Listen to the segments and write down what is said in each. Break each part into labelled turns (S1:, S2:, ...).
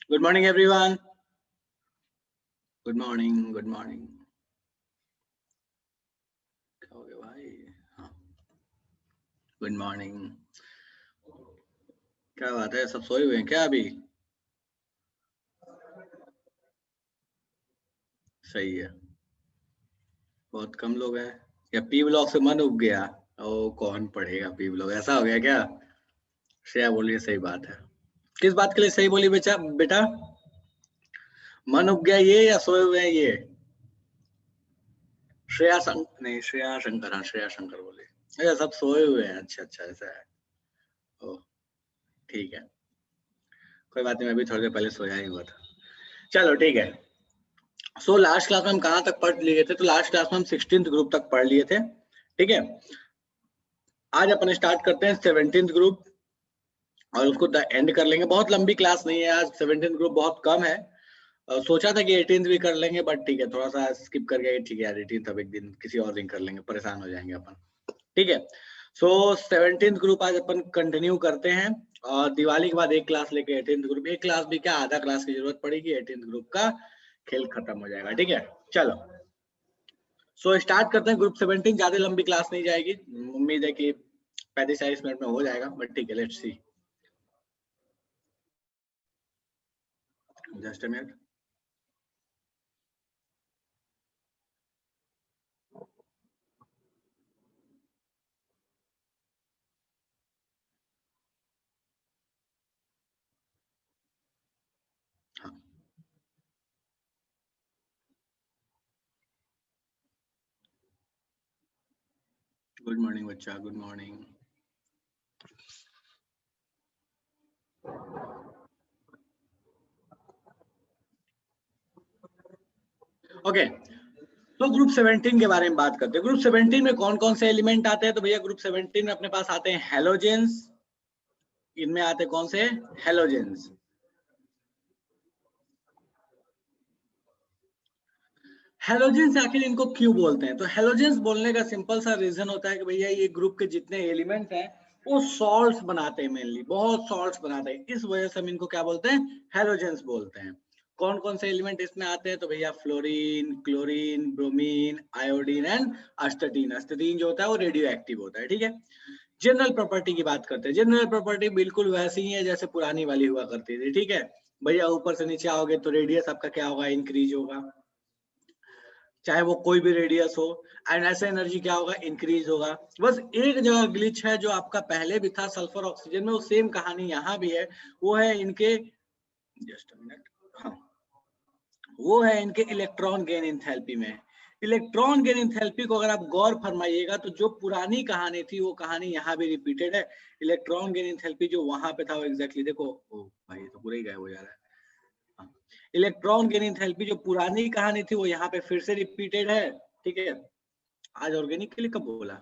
S1: Good morning, everyone. Good morning. Good morning. क्या हो गया भाई? हाँ. Good morning. क्या बात है? सब सोए हुए हैं क्या अभी? सही है. बहुत कम लोग हैं. या पी ब्लॉक से मन उब गया? ओ कौन पढ़ेगा पी ब्लॉक? ऐसा हो गया क्या? श्रेया बोलिए सही बात है. किस बात के लिए सही बोली बेटा? बेटा मन उब गया ये या सोए हुए हैं ये? श्रेया शंकर. हाँ श्रेया शंकर बोले. अच्छा सब सोए हुए हैं. अच्छा अच्छा ऐसा है. ओ ठीक है. कोई बात नहीं. मैं भी थोड़ी देर पहले सोया ही हुआ था. चलो ठीक है. सो लास्ट क्लास में हम कहाँ तक पढ़ लिए थे? तो लास्ट क्लास में हम 16th ग्रुप तक पढ़ लिए थे. ठीक है. आज अपन स्टार्ट करते हैं 17th ग्रुप और उसको एंड कर लेंगे. बहुत लंबी क्लास नहीं है आज. 17th ग्रुप बहुत कम है. सोचा था कि 18th भी कर लेंगे बट ठीक है थोड़ा सा स्किप कर गए. ठीक है यार 18th अब एक दिन किसी और दिन कर लेंगे. परेशान हो जाएंगे अपन. ठीक है. सो 17th ग्रुप आज अपन कंटिन्यू करते हैं और दिवाली के बाद एक क्लास लेके 18th ग्रुप. एक क्लास भी क्या आधा क्लास की जरूरत पड़ेगी. 18th ग्रुप का खेल खत्म हो जाएगा. ठीक है. चलो सो स्टार्ट करते हैं. ग्रुप 17 ज्यादा लंबी क्लास नहीं जाएगी. उम्मीद है कि 35-40 मिनट में हो जाएगा बट ठीक है let's see. Just a minute. Good morning बच्चा. Good morning. ओके तो ग्रुप 17 के बारे में बात करते हैं. ग्रुप 17 में कौन कौन से एलिमेंट आते हैं? तो भैया ग्रुप 17 में अपने पास आते हैं हेलोजेंस. इनमें आते हैं कौन से? हेलोजेंस. हेलोजेंस आखिर इनको क्यों बोलते हैं? तो हेलोजेंस बोलने का सिंपल सा रीजन होता है कि भैया ये ग्रुप के जितने एलिमेंट्स हैं वो सॉल्ट्स बनाते हैं. मेनली बहुत सॉल्ट्स बनाते हैं. इस वजह से हम इनको क्या बोलते हैं? हेलोजेंस बोलते हैं. कौन कौन से एलिमेंट इसमें आते हैं? तो भैया fluorine, chlorine, bromine, iodine and astatine. Astatine जो होता है वो रेडियो एक्टिव होता है. ठीक है. जनरल प्रॉपर्टी की बात करते हैं। जनरल प्रॉपर्टी बिल्कुल वैसी ही है जैसे पुरानी वाली हुआ करती थी, ठीक है भैया। ऊपर से नीचे आओगे तो रेडियस आपका क्या होगा, इंक्रीज होगा, चाहे वो कोई भी रेडियस हो। एंड ऐसा एनर्जी क्या होगा, इंक्रीज होगा। बस एक जगह ग्लिच है जो आपका पहले भी था सल्फर ऑक्सीजन में, वो सेम कहानी यहाँ भी है। वो है इनके, जस्ट अ मिनट, हाँ, वो है इनके इलेक्ट्रॉन गेन एंथैल्पी में। इलेक्ट्रॉन गेन एंथैल्पी को अगर आप गौर फरमाइएगा तो जो पुरानी कहानी थी वो कहानी यहाँ भी रिपीटेड है। इलेक्ट्रॉन गेन एंथैल्पी जो वहां पे था वो एग्जैक्टली देखो, ओ भाई तो पूरा ही गायब हो जा रहा है। हाँ। इलेक्ट्रॉन गेन एंथैल्पी जो पुरानी कहानी थी वो यहाँ पे फिर से रिपीटेड है, ठीक है। आज ऑर्गेनिक के लिए कब बोला,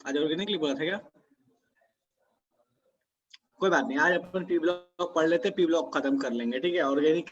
S1: आज ऑर्गेनिक के लिए बोला था क्या? कोई बात नहीं, आज अपन पी ब्लॉक पढ़ लेते, पी ब्लॉक खत्म कर लेंगे, ठीक है। ऑर्गेनिक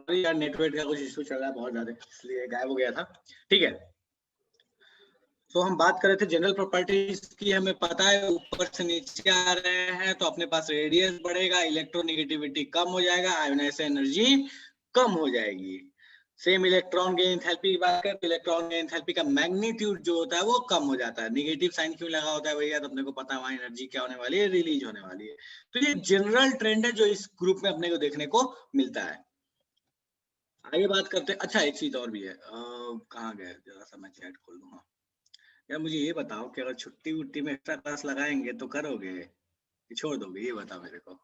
S1: यार नेटवर्क का कुछ इशू चल रहा है बहुत ज्यादा, इसलिए गायब हो गया था, ठीक है। तो हम बात कर रहे थे जनरल प्रॉपर्टीज की, हमें पता है ऊपर से नीचे आ रहे हैं तो अपने पास रेडियस बढ़ेगा, इलेक्ट्रोनेगेटिविटी कम हो जाएगा, आयोनाइजेशन एनर्जी कम हो जाएगी। सेम इलेक्ट्रॉन गेन एंथैल्पी की बात करें तो इलेक्ट्रॉन गेन एंथैल्पी का मैग्नीट्यूड जो होता है वो कम हो जाता है। नेगेटिव साइन क्यों लगा होता है भैया, तो अपने को पता है वहां एनर्जी क्या होने वाली है, रिलीज होने वाली है। तो ये जनरल ट्रेंड है जो इस ग्रुप में अपने को देखने को मिलता है। आगे बात करते हैं। अच्छा एक चीज और भी है, कहाँ गए, जरा सा मैं चैट खोल लूँ। यार मुझे ये बताओ कि अगर छुट्टी वुट्टी में एक्स्ट्रा क्लास लगाएंगे तो करोगे कि छोड़ दोगे, ये बताओ मेरे को।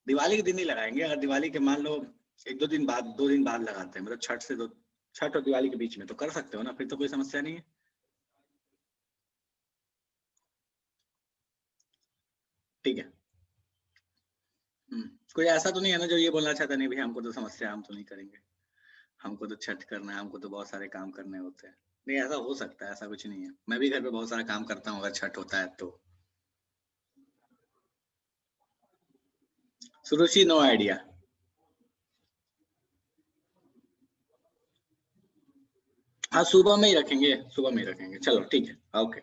S1: दिवाली के दिन ही लगाएंगे, अगर दिवाली के मान लो एक दो दिन बाद, 2 दिन बाद लगाते हैं, मतलब छठ से दो, छठ और दिवाली के बीच में, तो कर सकते हो ना, फिर तो कोई समस्या नहीं है, ठीक है। कोई ऐसा तो नहीं है ना जो ये बोलना चाहता नहीं भाई हमको तो समस्या, हम तो नहीं करेंगे, हमको तो छठ करना है, हमको तो बहुत सारे काम करने होते हैं। नहीं ऐसा हो सकता है, ऐसा कुछ नहीं है, मैं भी घर पे बहुत सारा काम करता हूँ अगर छठ होता है तो। सुरुचि नो आइडिया। हाँ सुबह में ही रखेंगे, सुबह में ही रखेंगे, चलो ठीक है, ओके।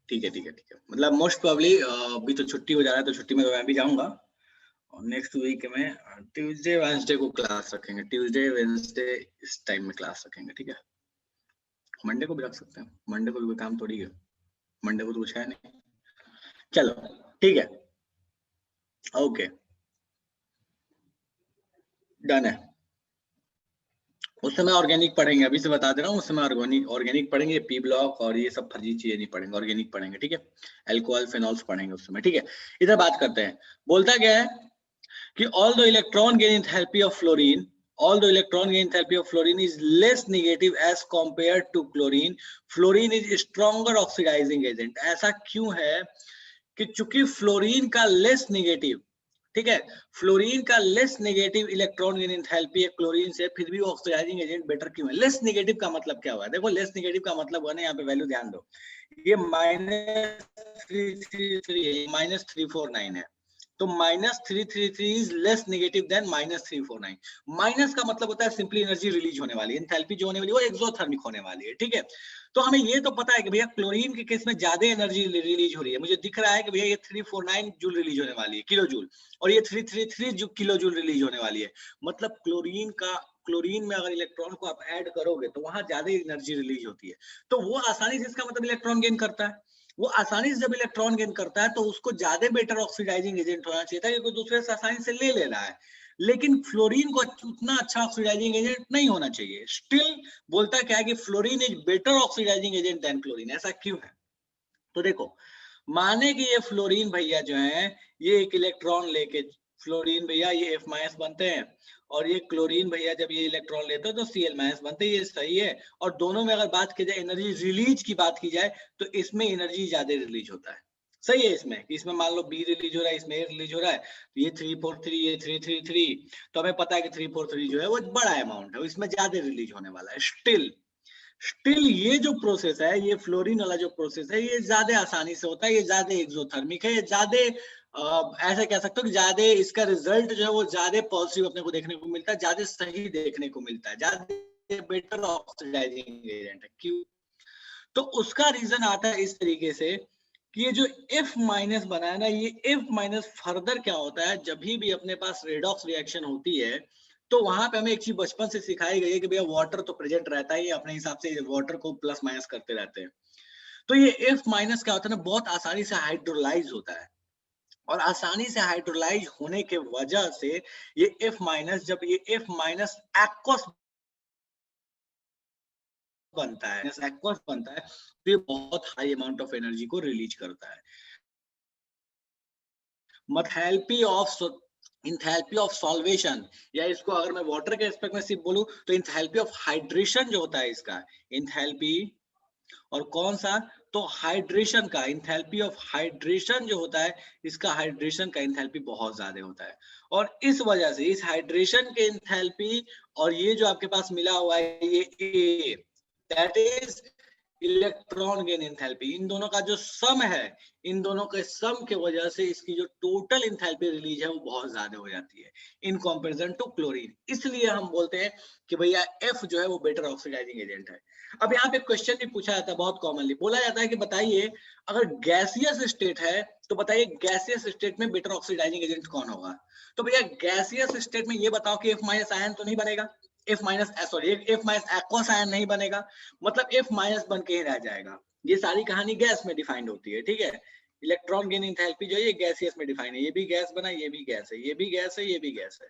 S1: ठीक है ठीक है ठीक है, मतलब मोस्ट प्रोबेबली अभी तो छुट्टी हो जा रहा है तो छुट्टी में तो मैं भी जाऊंगा। और नेक्स्ट वीक में ट्यूसडे वेंसडे को क्लास रखेंगे, ट्यूसडे वेंसडे इस टाइम में क्लास रखेंगे, ठीक है। मंडे को भी रख सकते हैं, मंडे को भी कोई काम थोड़ी है, मंडे को तो कुछ है नहीं। चलो ठीक है, ओके, डन है। उस समय ऑर्गेनिक पढ़ेंगे, अभी से बता दे रहा हूँ, उस समय ऑर्गेनिक पढ़ेंगे, पी ब्लॉक और ये सब फर्जी चीजें नहीं पढ़ेंगे, ऑर्गेनिक पढ़ेंगे, ठीक है। अल्कोहल फेनॉल्स पढ़ेंगे उस समय, ठीक है। इधर बात करते हैं, बोलता क्या है कि all the electron gain enthalpy of fluorine, although electron gain enthalpy of fluorine is less negative as compared to chlorine, fluorine is stronger oxidizing agent। ऐसा क्यों है कि चूंकि फ्लोरीन का लेस नेगेटिव, ठीक है, फ्लोरीन का less negative electron gain enthalpy है क्लोरीन से, फिर भी ऑक्सीडाइजिंग एजेंट बेटर क्यों है? लेस नेगेटिव का मतलब क्या हुआ? देखो लेस नेगेटिव का मतलब हुआ ना, यहाँ पे वैल्यू ध्यान दो, ये -333 है, -349 है, तो -333 is less negative than -349। Minus का मतलब होता है सिंपली एनर्जी रिलीज होने वाली, एंथैल्पी जो होने वाली है वो एक्सोथर्मिक होने वाली है, ठीक है। तो हमें ये तो पता है कि भैया क्लोरीन के केस में ज्यादा एनर्जी रिलीज हो रही है, मुझे दिख रहा है कि भैया ये 349 जूल रिलीज होने वाली है, किलो जूल, और ये 333 किलो जूल रिलीज होने वाली है। मतलब क्लोरीन में अगर इलेक्ट्रॉन को आप ऐड करोगे तो वहां ज्यादा एनर्जी रिलीज होती है, तो वो आसानी से, इसका मतलब इलेक्ट्रॉन गेन करता है। वो आसानी से जब इलेक्ट्रॉन गेन करता है तो उसको ज्यादा बेटर ऑक्सीडाइजिंग एजेंट होना चाहिए था, क्योंकि दूसरे से आसानी से ले रहा है। लेकिन फ्लोरीन को उतना अच्छा ऑक्सीडाइजिंग एजेंट नहीं होना चाहिए। स्टिल बोलता क्या है कि fluorine is better oxidising agent than chlorine. ऐसा क्यों है? तो देखो, माने कि ये फ्लोरीन भैया जो है, ये एक इलेक्ट्रॉन लेके, फ्लोरीन भैया ये F- बनते हैं, और ये क्लोरीन भैया जब ये इलेक्ट्रॉन लेते हैं तो Cl- बनते हैं, ये सही है। और दोनों में अगर बात की जाए, एनर्जी रिलीज की बात की जाए, तो इसमें एनर्जी ज्यादा रिलीज होता है, सही है। इसमें मान लो बी रिलीज हो रहा है, इसमें ए रिलीज हो रहा है, तो ये 343, ये 333, तो हमें पता है कि 343 जो है वो बड़ा अमाउंट है, इसमें ज्यादा रिलीज होने वाला है। स्टिल ये जो प्रोसेस है, ये फ्लोरीन वाला जो प्रोसेस है, ये ज्यादा आसानी से होता है, ये ज्यादा एक्सोथर्मिक है, ये ज्यादा ऐसा कह सकते हो कि ज्यादा इसका रिजल्ट जो है वो ज्यादा पॉजिटिव अपने को देखने को मिलता है, ज्यादा सही देखने को मिलता है, ज्यादा बेटर ऑक्सीडाइजिंग एजेंट है। क्यों? तो उसका रीजन आता है इस तरीके से कि ये जो F- बना है ना, ये F- फर्दर क्या होता है, जब भी अपने पास रेडॉक्स रिएक्शन होती है, तो वहां पे हमें एक चीज बचपन से सिखाई गई है कि भैया वाटर तो प्रेजेंट रहता है, अपने हिसाब से वाटर को प्लस माइनस करते रहते हैं। तो ये F- क्या होता है ना, बहुत आसानी से हाइड्रोलाइज होता है, और आसानी से हाइड्रोलाइज होने के वजह से ये F- जब ये F- एक्वस बनता है, एक्वस बनता है, तो ये बहुत हाई अमाउंट ऑफ एनर्जी को रिलीज करता है। Enthalpy of enthalpy of solvation, या इसको अगर मैं वाटर के एस्पेक्ट में सिर्फ बोलूं तो इंथैल्पी ऑफ हाइड्रेशन जो होता है इसका, इंथैल्पी, और कौन सा, तो हाइड्रेशन का, इंथैल्पी ऑफ हाइड्रेशन जो होता है, इसका हाइड्रेशन का इंथैल्पी बहुत ज्यादा होता है। और इस वजह से इस हाइड्रेशन के इंथैल्पी, और ये जो आपके पास मिला हुआ है ये ए, that is electron gain enthalpy, इन दोनों का जो सम है, इन दोनों के सम के वजह से इसकी जो टोटल एंथैल्पी रिलीज है वो बहुत ज्यादा हो जाती है इन कंपैरिजन टू क्लोरीन। इसलिए हम बोलते हैं कि भैया एफ जो है वो बेटर ऑक्सीडाइजिंग एजेंट है। अब यहाँ पे क्वेश्चन भी पूछा जाता है, बहुत कॉमनली बोला जाता है कि बताइए अगर गैसियस स्टेट है तो बताइए गैसियस स्टेट में बेटर ऑक्सीडाइजिंग एजेंट कौन होगा? तो भैया गैसियस स्टेट में ये बताओ कि F- आयन तो नहीं बनेगा, एक्वस आयन नहीं बनेगा, मतलब F- बन के ही रह जाएगा। ये सारी कहानी गैस में डिफाइंड होती है, ठीक है। इलेक्ट्रॉन गेन एंथैल्पी जो है ये गैसियस में डिफाइन है, ये भी गैस बना, ये भी गैस है, ये भी गैस है, ये भी गैस है।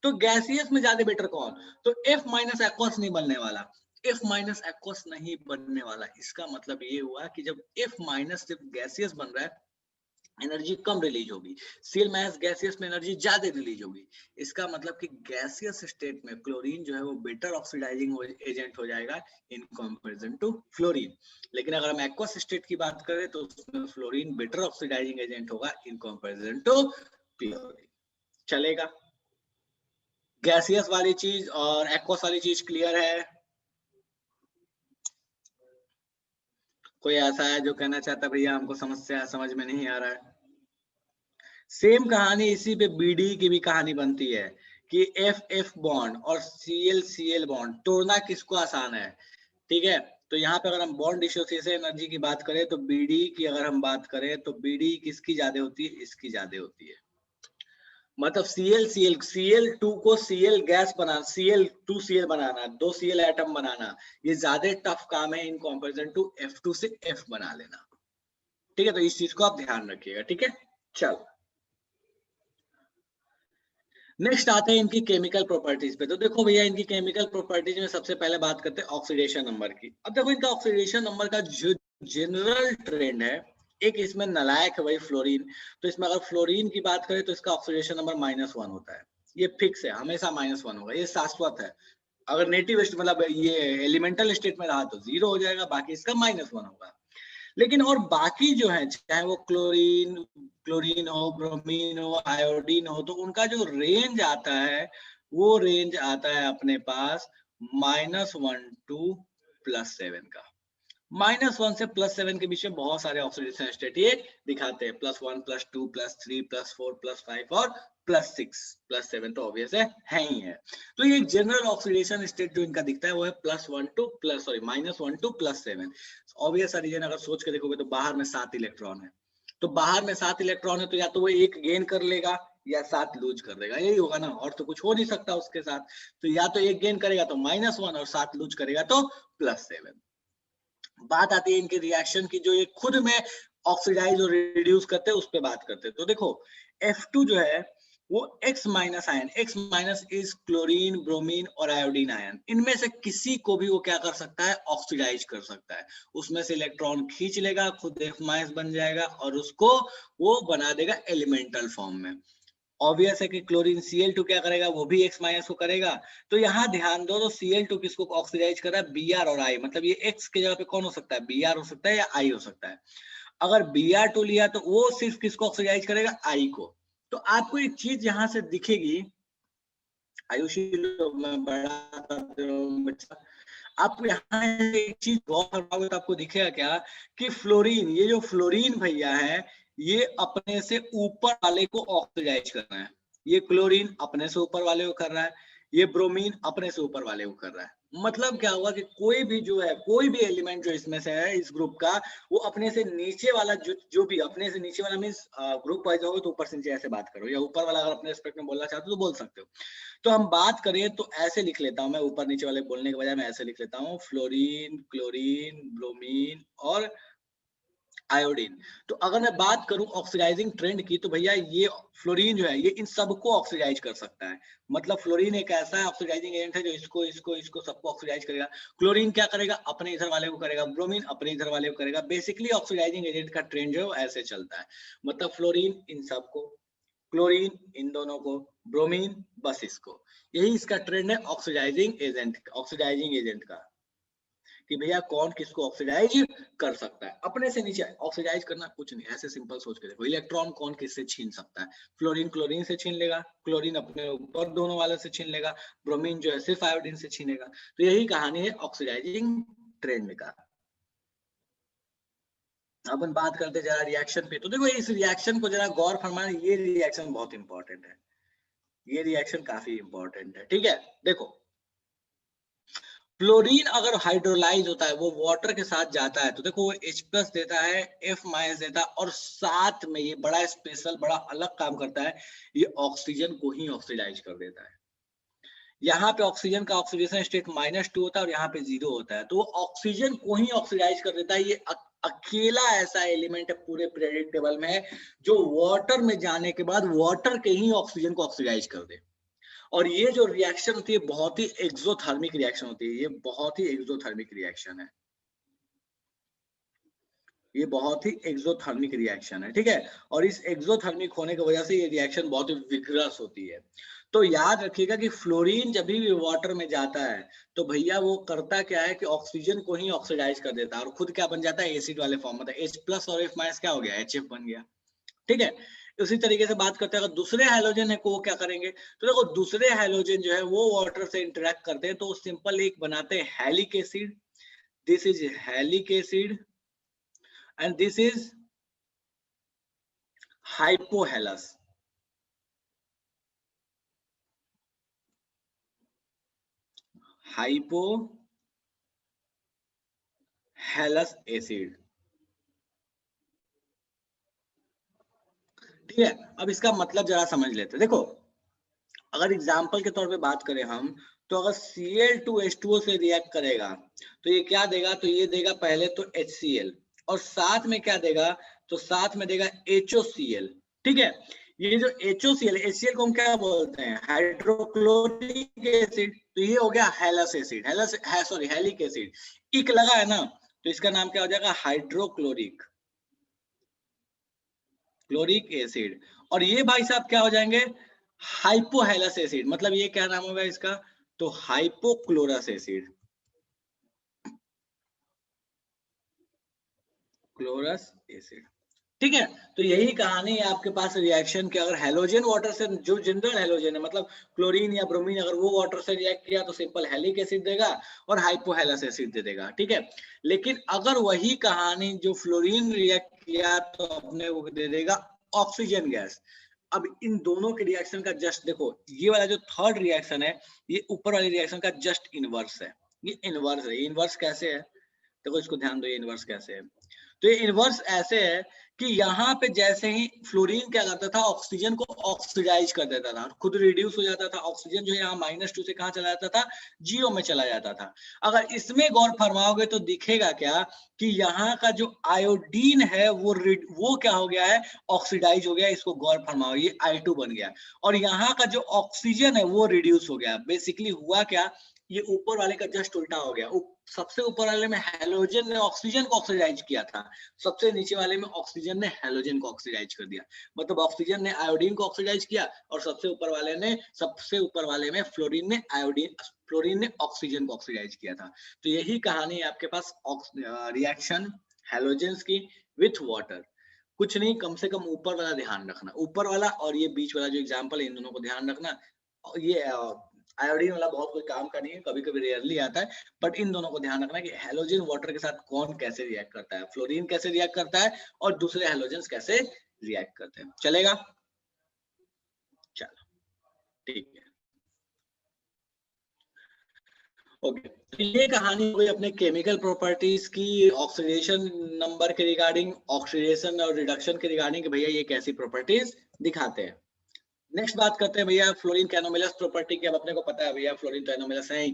S1: तो गैसियस में ज्यादा बेटर कौन? तो F- एक्वस नहीं बनने वाला, F- एक्वस नहीं बनने वाला, इसका मतलब ये हुआ कि जब F- सिर्फ गैसियस बन रहा है, एनर्जी कम रिलीज होगी, Cl- गैसियस में एनर्जी ज्यादा रिलीज होगी। इसका मतलब कि गैसियस स्टेट में क्लोरीन जो है वो बेटर ऑक्सीडाइजिंग एजेंट हो जाएगा इन कंपैरिजन टू फ्लोरीन। लेकिन अगर हम एक्वस स्टेट की बात करें तो उसमें फ्लोरीन बेटर ऑक्सीडाइजिंग एजेंट होगा इन कंपैरिजन टू क्लोरीन। चलेगा? गैसियस वाली चीज और एक्वस वाली चीज क्लियर है? कोई ऐसा है जो कहना चाहता है भैया हमको समस्या समझ में नहीं आ रहा है? सेम कहानी इसी पे बीडी की भी कहानी बनती है कि एफ एफ बॉन्ड और सीएल बॉन्ड तोड़ना किसको आसान है, ठीक है। तो यहाँ पे अगर हम बॉन्ड डिसोसिएशन एनर्जी की बात करें तो बीडी की अगर हम बात करें तो बीडी किसकी ज्यादा होती है? इसकी ज्यादा होती है। मतलब सीएल टू को सीएल गैस बनाना, सीएल बनाना, दो सीएल एटम बनाना, ये ज्यादा टफ काम है इन कंपैरिजन टू F2 से F बना लेना, ठीक है। तो इस चीज को आप ध्यान रखिएगा, ठीक है। चलो नेक्स्ट आते हैं इनकी केमिकल प्रॉपर्टीज पे। तो देखो भैया इनकी केमिकल प्रॉपर्टीज में सबसे पहले बात करते हैं ऑक्सीडेशन नंबर की। अब देखो इनका ऑक्सीडेशन नंबर का जो जनरल ट्रेंड है, एक इसमें नलायक है वही फ्लोरीन, तो इसमें अगर फ्लोरीन की बात करें तो इसका ऑक्सीडेशन नंबर -1 होता है। ये फिक्स है, हमेशा -1 होगा, ये शाश्वत है। अगर नेटिव मतलब ये एलिमेंटल स्टेट में रहा तो 0 हो जाएगा, बाकी इसका -1 होगा। लेकिन और बाकी जो है, चाहे वो क्लोरीन क्लोरीन हो, ब्रोमीन हो, आयोडीन हो, तो उनका जो रेंज आता है वो रेंज आता है अपने पास -1 टू +7 का। -1 से +7 के बीच में बहुत सारे ऑक्सीडेशन स्टेट ये दिखाते हैं, +1 +2 +3 +4 +5 और +6 +7 तो ऑब्वियस है ही है। तो ये जनरल ऑक्सीडेशन स्टेट जो इनका दिखता है वो है -1 टू -1 टू +7। ऑब्वियस रीजन अगर सोच के देखोगे तो बाहर में 7 इलेक्ट्रॉन है, तो बाहर में 7 इलेक्ट्रॉन है तो या तो वो एक गेन कर लेगा या 7 लूज कर देगा, यही होगा ना, और तो कुछ हो नहीं सकता उसके साथ। तो या तो एक गेन करेगा तो -1 और 7 लूज करेगा तो +7। बात आती है इनके रिएक्शन की, जो ये खुद में ऑक्सीडाइज और रिड्यूस करते हैं, उस पे बात करते हैं। तो देखो F2 जो है वो X minus ion, X minus is chlorine, bromine और आयोडीन आयन, इनमें से किसी को भी वो क्या कर सकता है, ऑक्सीडाइज कर सकता है। उसमें से इलेक्ट्रॉन खींच लेगा, खुद F माइनस बन जाएगा और उसको वो बना देगा एलिमेंटल फॉर्म में। ऑब्वियस है कि क्लोरीन Cl2 क्या करेगा, वो भी X माइनस को करेगा। तो यहाँ ध्यान दो, तो Cl2 किसको ऑक्सीडाइज कर रहा है, Br और I, मतलब ये X के जगह पे कौन हो सकता है, Br हो सकता है या I हो सकता है। अगर Br2 लिया तो वो सिर्फ किसको ऑक्सीडाइज करेगा, I को। तो आपको एक चीज यहाँ से दिखेगी, आयुषी मैं बड़ा बच्चा, आपको यहाँ एक चीज गौर फरमाओगे तो आपको दिखेगा क्या, कि फ्लोरीन, ये जो फ्लोरीन भैया है, ये अपने से ऊपर वाले को ऑक्सीडाइज कर रहा है। ये क्लोरीन अपने से ऊपर वाले को कर रहा है, ये ब्रोमीन अपने से ऊपर वाले को कर रहा है। मतलब क्या हुआ कि कोई भी जो है, कोई भी एलिमेंट जो इसमें से है इस ग्रुप का, वो अपने से नीचे वाला जो भी अपने से नीचे वाला मीन्स ग्रुप वाइज होगा तो ऊपर से नीचे ऐसे बात करो, या ऊपर वाला अगर अपने रिस्पेक्ट में बोलना चाहते हो तो बोल सकते हो। तो हम बात करें तो ऐसे लिख लेता हूं मैं, ऊपर नीचे वाले बोलने के बजाय मैं ऐसे लिख लेता हूँ, फ्लोरीन, क्लोरीन, ब्रोमीन और आयोडीन। तो अगर मैं बात करूं ऑक्सीडाइजिंग ट्रेंड की, तो भैया ये फ्लोरीन जो है ये इन सबको ऑक्सीडाइज कर सकता है। मतलब फ्लोरीन एक ऐसा ऑक्सीडाइजिंग एजेंट है जो इसको इसको इसको सबको ऑक्सीडाइज करेगा। क्लोरीन क्या करेगा, अपने इधर वाले को करेगा, ब्रोमीन अपने इधर वाले को करेगा। बेसिकली ऑक्सीडाइजिंग एजेंट का ट्रेंड जो है ऐसे चलता है। मतलब फ्लोरीन इन सबको, क्लोरीन इन दोनों को, ब्रोमीन बस इसको। यही इसका ट्रेंड है ऑक्सीडाइजिंग एजेंट का, कि भैया कौन किसको ऑक्सीडाइज कर सकता है। अपने से नीचे ऑक्सीडाइज करना कुछ नहीं, ऐसे सिंपल सोच के देखो, इलेक्ट्रॉन कौन किससे छीन सकता है, फ्लोरीन क्लोरीन से छीन लेगा, क्लोरीन अपने ऊपर दोनों वाले से छीन लेगा, ब्रोमीन जो है सिर्फ आयोडीन से छीनेगा। तो यही कहानी है ऑक्सीडाइजिंग ट्रेंड का। अपन बात करते जरा रिएक्शन पे। तो देखो इस रिएक्शन को जरा गौर फरमाना, ये रिएक्शन बहुत इंपॉर्टेंट है, ये रिएक्शन काफी इंपॉर्टेंट है। ठीक है, देखो क्लोरीन अगर हाइड्रोलाइज होता है, वो वाटर के साथ जाता है, तो देखो वो H+ देता है, F- देता है, और साथ में ये बड़ा स्पेशल बड़ा अलग काम करता है, ये ऑक्सीजन को ही ऑक्सीडाइज कर देता है। यहाँ पे ऑक्सीजन का ऑक्सीडेशन स्टेट -2 होता है और यहाँ पे 0 होता है, तो वो ऑक्सीजन को ही ऑक्सीडाइज कर देता है। ये अकेला ऐसा एलिमेंट है पूरे पीरियोडिक टेबल में जो वाटर में जाने के बाद वाटर के ही ऑक्सीजन को ऑक्सीडाइज कर दे। और ये जो रिएक्शन होती है बहुत ही एक्सोथर्मिक रिएक्शन होती है, ये बहुत ही एक्सोथर्मिक रिएक्शन है, ये बहुत ही एक्सोथर्मिक रिएक्शन है। ठीक है, और इस एक्सोथर्मिक होने की वजह से ये रिएक्शन बहुत ही विग्रस होती है। तो याद रखिएगा कि फ्लोरीन जब भी वाटर में जाता है तो भैया वो करता क्या है कि ऑक्सीजन को ही ऑक्सीडाइज कर देता है और खुद क्या बन जाता है, एसिड वाले फॉर्म, मतलब H+ और F- क्या हो गया, HF बन गया। ठीक है, उसी तरीके से बात करते हैं अगर दूसरे हाइड्रोजन है को वो क्या करेंगे, तो देखो दूसरे हाइड्रोजन जो है वो वाटर से इंटरेक्ट करते हैं तो सिंपल एक बनाते हैं halic acid, this is halic acid and this is hypohalous. Hypohalous acid. ठीक है, अब इसका मतलब जरा समझ लेते हैं। देखो अगर एग्जाम्पल के तौर पे बात करें हम, तो अगर Cl2H2O से रिएक्ट करेगा तो ये क्या देगा, तो ये देगा पहले तो HCl और साथ में क्या देगा, तो साथ में देगा HOCl। ठीक है, ये जो HOCl, HCl को हम क्या बोलते हैं? Hydrochloric acid. तो ये हो गया हैलस एसिड, सॉरी हैलिक एसिड। इक लगा है ना, तो इसका नाम क्या हो जाएगा? Hydrochloric acid. और ये भाई साहब क्या हो जाएंगे? हाइपोहैलस एसिड। मतलब ये क्या नाम होगा इसका? तो हाइपोक्लोरस एसिड, क्लोरस एसिड। ठीक है, तो यही कहानी है आपके पास रिएक्शन के। अगर हेलोजन वाटर से, जो जनरल हेलोजन है, मतलब क्लोरीन या ब्रोमीन, अगर वो वाटर से रिएक्ट किया तो सिंपल हेलिक एसिड देगा और हाइपोहेलस एसिड दे देगा। ठीक है, लेकिन अगर वही कहानी जो फ्लोरीन रिएक्ट किया तो अपने वो दे देगा ऑक्सीजन गैस। अब इन दोनों के रिएक्शन का जस्ट देखो, ये वाला जो थर्ड रिएक्शन है, ये ऊपर वाले रिएक्शन का जस्ट इनवर्स है। ये इनवर्स है। इनवर्स कैसे है? देखो इसको ध्यान दो, ये इनवर्स कैसे है। तो ये इनवर्स ऐसे है कि यहाँ पे जैसे ही फ्लोरीन क्या करता था, ऑक्सीजन को ऑक्सीडाइज कर देता था, खुद रिड्यूस हो जाता था। ऑक्सीजन जो है यहाँ -2 से कहाँ चला जाता था? 0 में चला जाता था। अगर इसमें गौर फरमाओगे तो दिखेगा क्या कि यहाँ का जो आयोडीन है वो क्या हो गया है? ऑक्सीडाइज हो गया। इसको गौर फरमाओ, ये I2 बन गया। और यहाँ का जो ऑक्सीजन है वो रिड्यूस हो गया। बेसिकली हुआ क्या, ये ऊपर वाले का जस्ट उल्टा हो गया। सबसे ऊपर वाले में हैलोजन ने ऑक्सीजन को ऑक्सीडाइज किया था, सबसे नीचे वाले में ऑक्सीजन ने हैलोजन को ऑक्सीडाइज कर दिया। मतलब ऑक्सीजन ने आयोडीन को ऑक्सीडाइज किया और सबसे ऊपर वाले में फ्लोरीन ने ऑक्सीजन को ऑक्सीडाइज किया था। तो यही कहानी है आपके पास रिएक्शन हैलोजेंस की विथ वाटर। कुछ नहीं, कम से कम ऊपर वाला ध्यान रखना, ऊपर वाला और ये बीच वाला जो एग्जाम्पल है, इन दोनों को ध्यान रखना। ये आयोडीन वाला बहुत कोई काम का नहीं है, कभी कभी रेयरली आता है, बट इन दोनों को ध्यान रखना कि हैलोजन वाटर के साथ कौन कैसे रिएक्ट करता है, फ्लोरीन कैसे रिएक्ट करता है और दूसरे हैलोजेंस कैसे रिएक्ट करते हैं। चलेगा? चलो ठीक है, ओके। तो ये कहानी हो गई अपने केमिकल प्रॉपर्टीज की, ऑक्सीडेशन नंबर के रिगार्डिंग, ऑक्सीडेशन और रिडक्शन के रिगार्डिंग, भैया ये कैसी प्रॉपर्टीज दिखाते हैं। नेक्स्ट बात करते हैं भैया फ्लोरीन के एनोमलस प्रॉपर्टी की। अब अपने को पता है भैया फ्लोरीन तो एनोमलस है ही।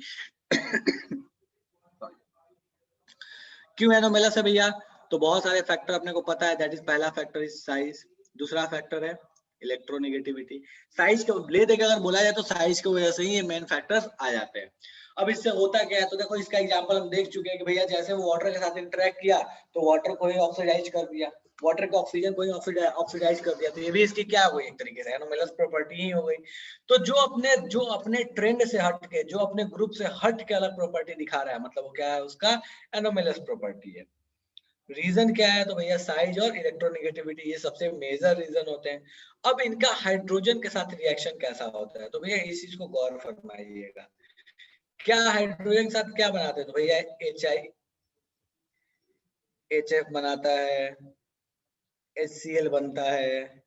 S1: क्यों एनोमलस है भैया? तो बहुत सारे फैक्टर अपने को पता है। दैट इज, पहला फैक्टर इज साइज, दूसरा फैक्टर है इलेक्ट्रोनेगेटिविटी। साइज को ले देकर अगर बोला जाए तो साइज की वजह से ही ये मेन फैक्टर्स आ जाते हैं। अब इससे होता क्या है, तो देखो इसका एग्जांपल हम देख चुके हैं कि भैया जैसे वो वाटर के साथ इंटरेक्ट किया तो वाटर को ही ऑक्सीडाइज कर दिया, वाटर के ऑक्सीजन को ही ऑक्सीडाइज कर दिया। तो ये भी इसकी क्या हो गई? एक तरीके से एनोमलस प्रॉपर्टी ही हो गई। तो जो अपने ट्रेंड से हट के, जो अपने ग्रुप से हट के अलग प्रॉपर्टी दिखा रहा है, मतलब वो क्या है? उसका एनोमलस प्रॉपर्टी है। रीजन क्या है? तो भैया साइज और इलेक्ट्रोनेगेटिविटी, ये सबसे मेजर रीजन होते हैं। अब इनका हाइड्रोजन के साथ रिएक्शन कैसा होता है, तो भैया इस चीज को गौर फरमाइएगा। क्या हाइड्रोजन के साथ क्या बनाते हैं? तो भैया HF बनाता है, HCl बनता है,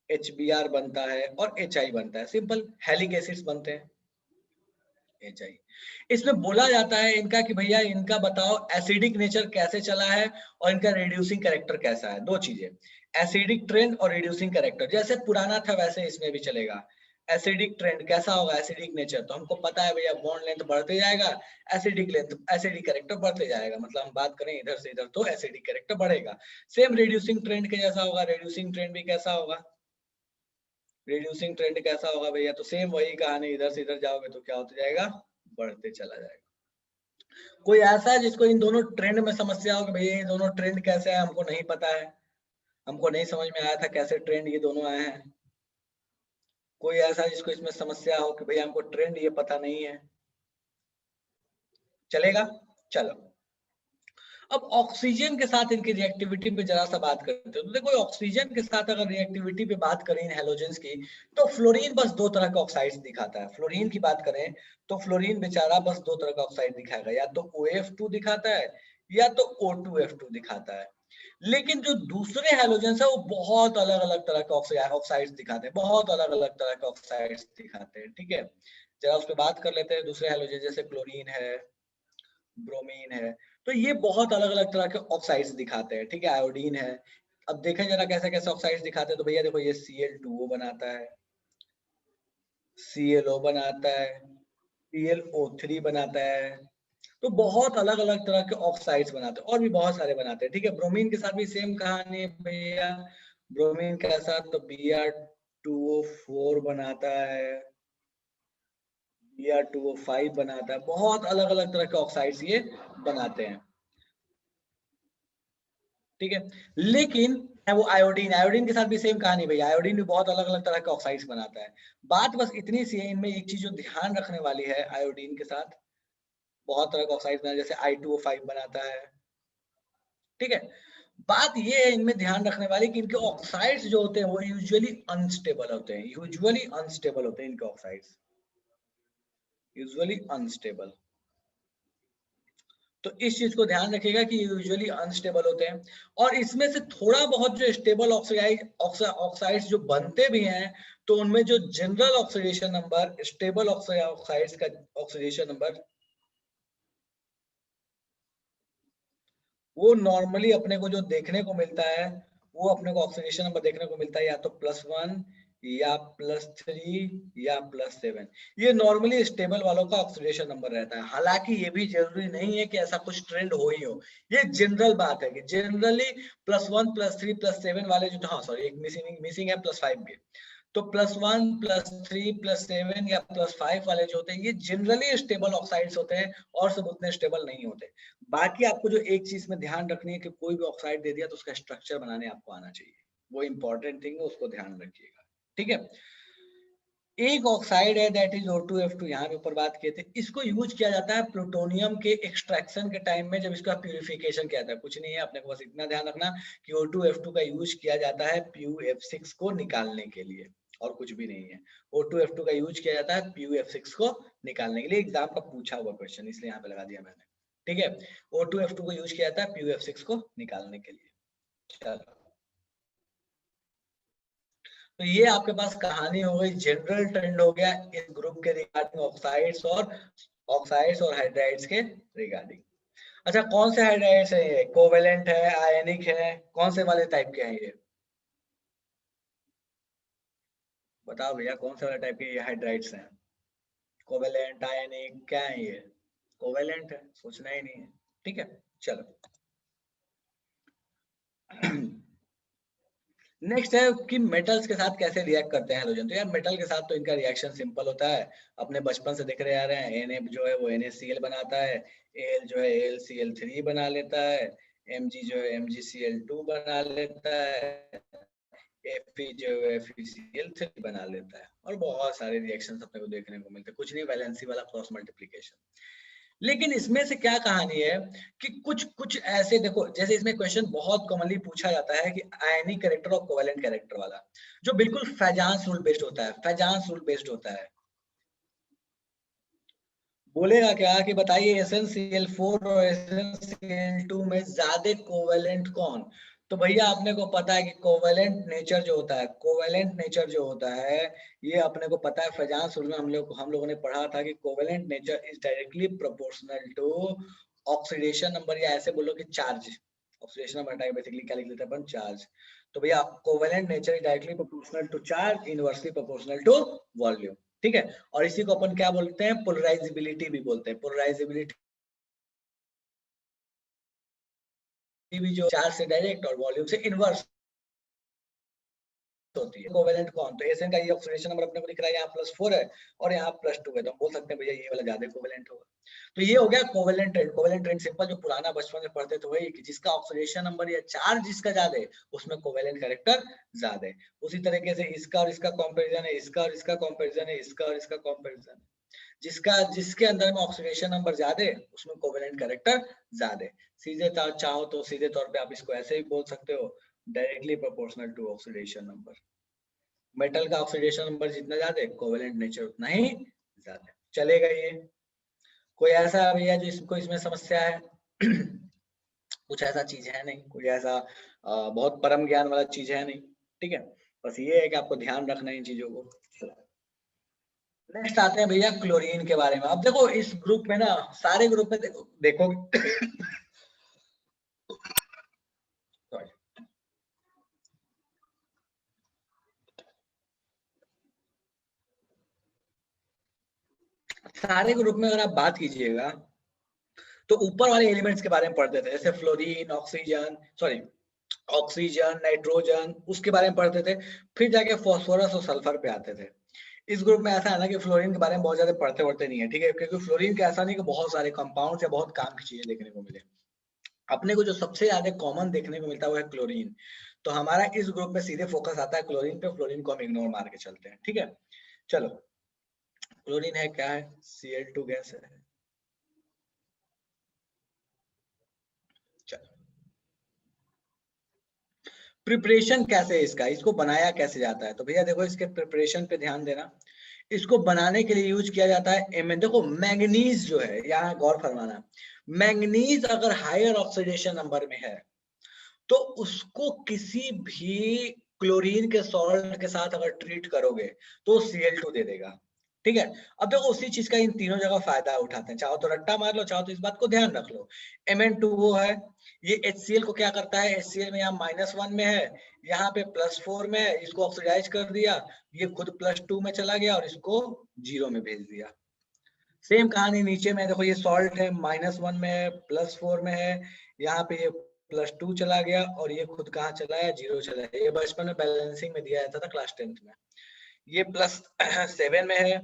S1: HBr बनता है और HI बनता है। सिंपल हेलिक एसिड्स बनते हैं, HI। इसमें बोला जाता है इनका कि भैया इनका बताओ एसिडिक नेचर कैसे चला है और इनका रिड्यूसिंग कैरेक्टर कैसा है। दो चीजें, एसिडिक ट्रेंड और रिड्यूसिंग कैरेक्टर। जैसे पुराना था वैसे इसमें भी चलेगा। एसिडिक ट्रेंड कैसा होगा? एसिडिक नेचर तो हमको पता है भैया, बॉन्ड लेंथ बढ़ते जाएगा, एसिडिक कैरेक्टर बढ़ते जाएगा। मतलब हम बात करें इधर से इधर तो एसिडिक कैरेक्टर बढ़ेगा। सेम रिड्यूसिंग ट्रेंड के जैसा होगा। रिड्यूसिंग ट्रेंड भी कैसा होगा? रिड्यूसिंग ट्रेंड कैसा होगा भैया? तो सेम वही कहानी, इधर से इधर जाओगे तो क्या होता जाएगा? बढ़ते चला जाएगा। कोई ऐसा है जिसको इन दोनों ट्रेंड में समस्या हो कि भैया ये दोनों ट्रेंड कैसे है? हमको नहीं पता है, हमको नहीं समझ में आया था कैसे ट्रेंड ये दोनों आए हैं। कोई ऐसा है जिसको इसमें समस्या हो कि भैया हमको ट्रेंड ये पता नहीं है? चलेगा? चलो, अब ऑक्सीजन के साथ इनकी रिएक्टिविटी पे जरा सा बात करते हैं। तो देखो ऑक्सीजन के साथ अगर रिएक्टिविटी पे बात करें इन हैलोजेंस की, तो फ्लोरीन बस दो तरह के ऑक्साइड्स दिखाता है। फ्लोरीन की बात करें तो फ्लोरीन बेचारा बस दो तरह का ऑक्साइड दिखाएगा, या तो OF2 दिखाता है या तो O2F2 दिखाता है। लेकिन जो दूसरे हैलोजेंस है वो बहुत अलग अलग तरह के ऑक्साइड्स दिखाते हैं, बहुत अलग अलग तरह के ऑक्साइड्स दिखाते हैं। ठीक है, जरा उस पर बात कर लेते हैं। दूसरे हैलोजेन जैसे क्लोरीन है, ब्रोमीन है, तो ये बहुत अलग अलग तरह के ऑक्साइड्स दिखाते हैं। ठीक है, आयोडीन है। अब देखें जरा कैसे कैसे ऑक्साइड्स दिखाते हैं। तो भैया देखो ये Cl2O बनाता है, ClO बनाता है, PlO3 बनाता है। तो बहुत अलग अलग तरह के ऑक्साइड्स बनाते हैं और भी बहुत सारे बनाते हैं। ठीक है, ब्रोमीन के साथ भी सेम कहानी है भैया। ब्रोमीन के साथ तो Br 2O4 बनाता है, Br2O5 बनाता है, बहुत अलग अलग तरह के ऑक्साइड्स ये बनाते हैं, ठीक है। लेकिन वो आयोडीन, आयोडीन के साथ भी सेम कहानी भाई, आयोडीन भी बहुत अलग अलग तरह के ऑक्साइड्स बनाता है। बात बस इतनी सी है, इनमें एक चीज जो ध्यान रखने वाली है, आयोडीन के साथ बहुत तरह के ऑक्साइड्स बनाते हैं, जैसे I2O5 बनाता है, ठीक है। बात ये है इनमें ध्यान रखने वाली कि इनके ऑक्साइड्स जो होते हैं वो यूजुअली अनस्टेबल होते हैं, यूजुअली अनस्टेबल होते हैं इनके ऑक्साइड्स, यूजुअली अनस्टेबल। तो इस चीज को ध्यान रखिएगा कि यूजुअली अनस्टेबल होते हैं, और इसमें से थोड़ा बहुत जो स्टेबल ऑक्साइड्स जो बनते भी हैं, तो उनमें जो general oxidation number, stable oxides का ऑक्सीडेशन नंबर, वो नॉर्मली अपने को जो देखने को मिलता है, वो अपने को ऑक्सीडेशन नंबर देखने को मिलता है या तो +1 या +3 या +7। ये नॉर्मली स्टेबल वालों का ऑक्सीडेशन नंबर रहता है। हालांकि ये भी जरूरी नहीं है कि ऐसा कुछ ट्रेंड हो ही हो, ये जनरल बात है कि जनरली +1 +3 +7 वाले जो, हाँ सॉरी एक मिसिंग है +5 भी, तो +1 +3 +7 या +5 वाले जो होते हैं ये जनरली स्टेबल ऑक्साइड्स होते हैं, और सब उतने स्टेबल नहीं होते। बाकी आपको जो एक चीज में ध्यान रखनी है कि कोई भी ऑक्साइड दे दिया तो उसका स्ट्रक्चर बनाने आपको आना चाहिए, वो इंपॉर्टेंट थिंग है, उसको ध्यान रखिएगा, ठीक है। एक ऑक्साइड है दैट इज O2F2, यहाँ पे ऊपर बात किए थे, इसको यूज किया जाता है प्लूटोनियम के एक्सट्रैक्शन के टाइम में, जब इसका प्यूरिफिकेशन किया जाता है। कुछ नहीं है, अपने को बस इतना ध्यान रखना कि O2F2 का यूज किया जाता है PuF6 को निकालने के लिए, और कुछ भी नहीं है। O2F2 का यूज किया जाता है PuF6 को निकालने के लिए, एग्जाम का पूछा हुआ क्वेश्चन, इसलिए यहाँ पे लगा दिया मैंने, ठीक है। O2F2 को यूज किया जाता है PuF6 को निकालने के लिए। चलो, तो ये आपके पास कहानी हो गई, जनरल ट्रेंड हो गया इस ग्रुप के रिगार्डिंग, ऑक्साइड्स और हाइड्राइड्स के रिगार्डिंग। अच्छा, कौन से हाइड्राइड्स है ये? कोवेलेंट है, आयनिक है, कौन से वाले टाइप के हैं ये? बताओ भैया, कौन से वाले टाइप के ये हाइड्राइड्स हैं? कोवेलेंट, आयनिक, क्या है ये? कोवेलेंट है, सोचना ही नहीं है, ठीक है। चलो नेक्स्ट है कि मेटल्स के साथ कैसे रिएक्ट करते हैं हेलोजन। तो यार मेटल के साथ तो इनका रिएक्शन सिंपल होता है, अपने बचपन से देख रहे आ रहे हैं। Na जो है वो NaCl बनाता है, Al जो है AlCl3 बना लेता है, Mg जो है MgCl2 बना लेता है, Fe जो है FeCl3 बना लेता है, और बहुत सारे रिएक्शन अपने को देखने को मिलते हैं। कुछ नहीं, वैलेंसी वाला क्रॉस मल्टीप्लीकेशन। लेकिन इसमें से क्या कहानी है कि कुछ कुछ ऐसे देखो, जैसे इसमें क्वेश्चन बहुत कॉमनली पूछा जाता है कि आयनिक कैरेक्टर और कोवेलेंट कैरेक्टर वाला, जो बिल्कुल फैजांस रूल बेस्ड होता है, फैजांस रूल बेस्ड होता है। बोलेगा क्या कि बताइए SnCl4 और SnCl2 में ज्यादा कोवेलेंट कौन? तो भैया अपने को पता है कि कोवेलेंट नेचर जो होता है, कोवेलेंट नेचर जो होता है, ये अपने को पता है। फैजांस रूल में हम लोगों ने पढ़ा था कि covalent nature is directly proportional to oxidation number, या ऐसे बोलो कि चार्ज। ऑक्सीडेशन नंबर हटाए बेसिकली क्या लिख लेते हैं अपन? चार्ज। तो भैया covalent nature is directly proportional to charge, inversely proportional to volume, ठीक है। और इसी को अपन क्या बोलते हैं? पोलराइजेबिलिटी भी बोलते हैं। पोलराइजेबिलिटी भी जो चार्ज से डायरेक्ट और वॉल्यूम से इनवर्स होती है। कोवेलेंट कौन? तो Sn का ये ऑक्सीडेशन नंबर अपने को दिख रहा है, यहाँ +4 है और यहाँ +2 है, तो हम बोल सकते हैं भैया ये वाला ज्यादा कोवेलेंट होगा। तो ये हो गया covalent trend. Covalent trend simple, जो पुराना बचपन में पढ़ते थे वही, कि जिसका ऑक्सीडेशन नंबर या चार्ज जिसका ज्यादा है उसमें कोवेलेंट कैरेक्टर ज्यादा है। उसी तरीके से इसका और इसका कंपैरिजन है, इसका और इसका कंपैरिजन है, इसका और इसका कंपैरिजन है। जिसके अंदर में ऑक्सीडेशन नंबर ज्यादा है उसमें कोवेलेंट कैरेक्टर ज्यादा है। सीधे चाहो तो सीधे तौर पे आप इसको ऐसे भी बोल सकते हो, directly proportional to oxidation number. Metal का ऑक्सीडेशन नंबर जितना ज्यादा है, कोवेलेंट नेचर उतना ही ज्यादा है। चलेगा ये? कोई ऐसा भैया जो इसको इसमें समस्या है? कुछ ऐसा चीज है नहीं, कोई ऐसा बहुत परम ज्ञान वाला चीज है नहीं, ठीक है। बस ये है कि आपको ध्यान रखना है इन चीजों को। नेक्स्ट आते हैं भैया क्लोरीन के बारे में। अब देखो इस ग्रुप में ना, सारे ग्रुप में देखो सारे ग्रुप में अगर आप बात कीजिएगा तो ऊपर वाले एलिमेंट्स के बारे में पढ़ते थे, जैसे fluorine, oxygen, sorry oxygen, nitrogen, उसके बारे में पढ़ते थे, फिर जाके फास्फोरस और सल्फर पे आते थे। इस ग्रुप में ऐसा है ना कि फ्लोरीन के बारे में बहुत ज्यादा पढ़ते नहीं है, ठीक है, क्योंकि फ्लोरीन के ऐसा नहीं कि बहुत सारे कंपाउंड्स या बहुत काम की चीजें देखने को मिले। अपने को जो सबसे ज्यादा कॉमन देखने को मिलता है वो है क्लोरीन। तो हमारा इस ग्रुप में सीधे फोकस आता है क्लोरीन पे, फ्लोरीन को हम इग्नोर मार के चलते हैं, ठीक है। चलो, क्लोरीन है क्या है? Cl2 गैस है। चलो, प्रिपरेशन कैसे है इसका, इसको बनाया कैसे जाता है? तो भैया देखो, इसके प्रिपरेशन पे ध्यान देना। इसको बनाने के लिए यूज किया जाता है देखो, मैंगनीज जो है, यहाँ गौर फरमाना, मैंगनीज अगर हायर ऑक्सीडेशन नंबर में है तो उसको किसी भी क्लोरीन के सॉल्ट के साथ अगर ट्रीट करोगे तो Cl2 दे देगा, ठीक है। अब देखो, उसी चीज का इन तीनों जगह फायदा उठाते हैं, चाहो तो रट्टा मार लो, चाहो तो इस बात को ध्यान रख लो। Mn2 वो है, ये HCl को क्या करता है, HCl में यहाँ -1 में है, यहाँ पे +4 में है, इसको ऑक्सीडाइज कर दिया, ये खुद +2 में चला गया और इसको 0 में भेज दिया। सेम कहानी नीचे में देखो, ये सॉल्ट है, -1 में है, +4 में है, यहाँ पे ये +2 चला गया और ये खुद कहाँ चला है, 0 चला है। ये बचपन में बैलेंसिंग में दिया जाता था क्लास 10th में। ये +7 में है,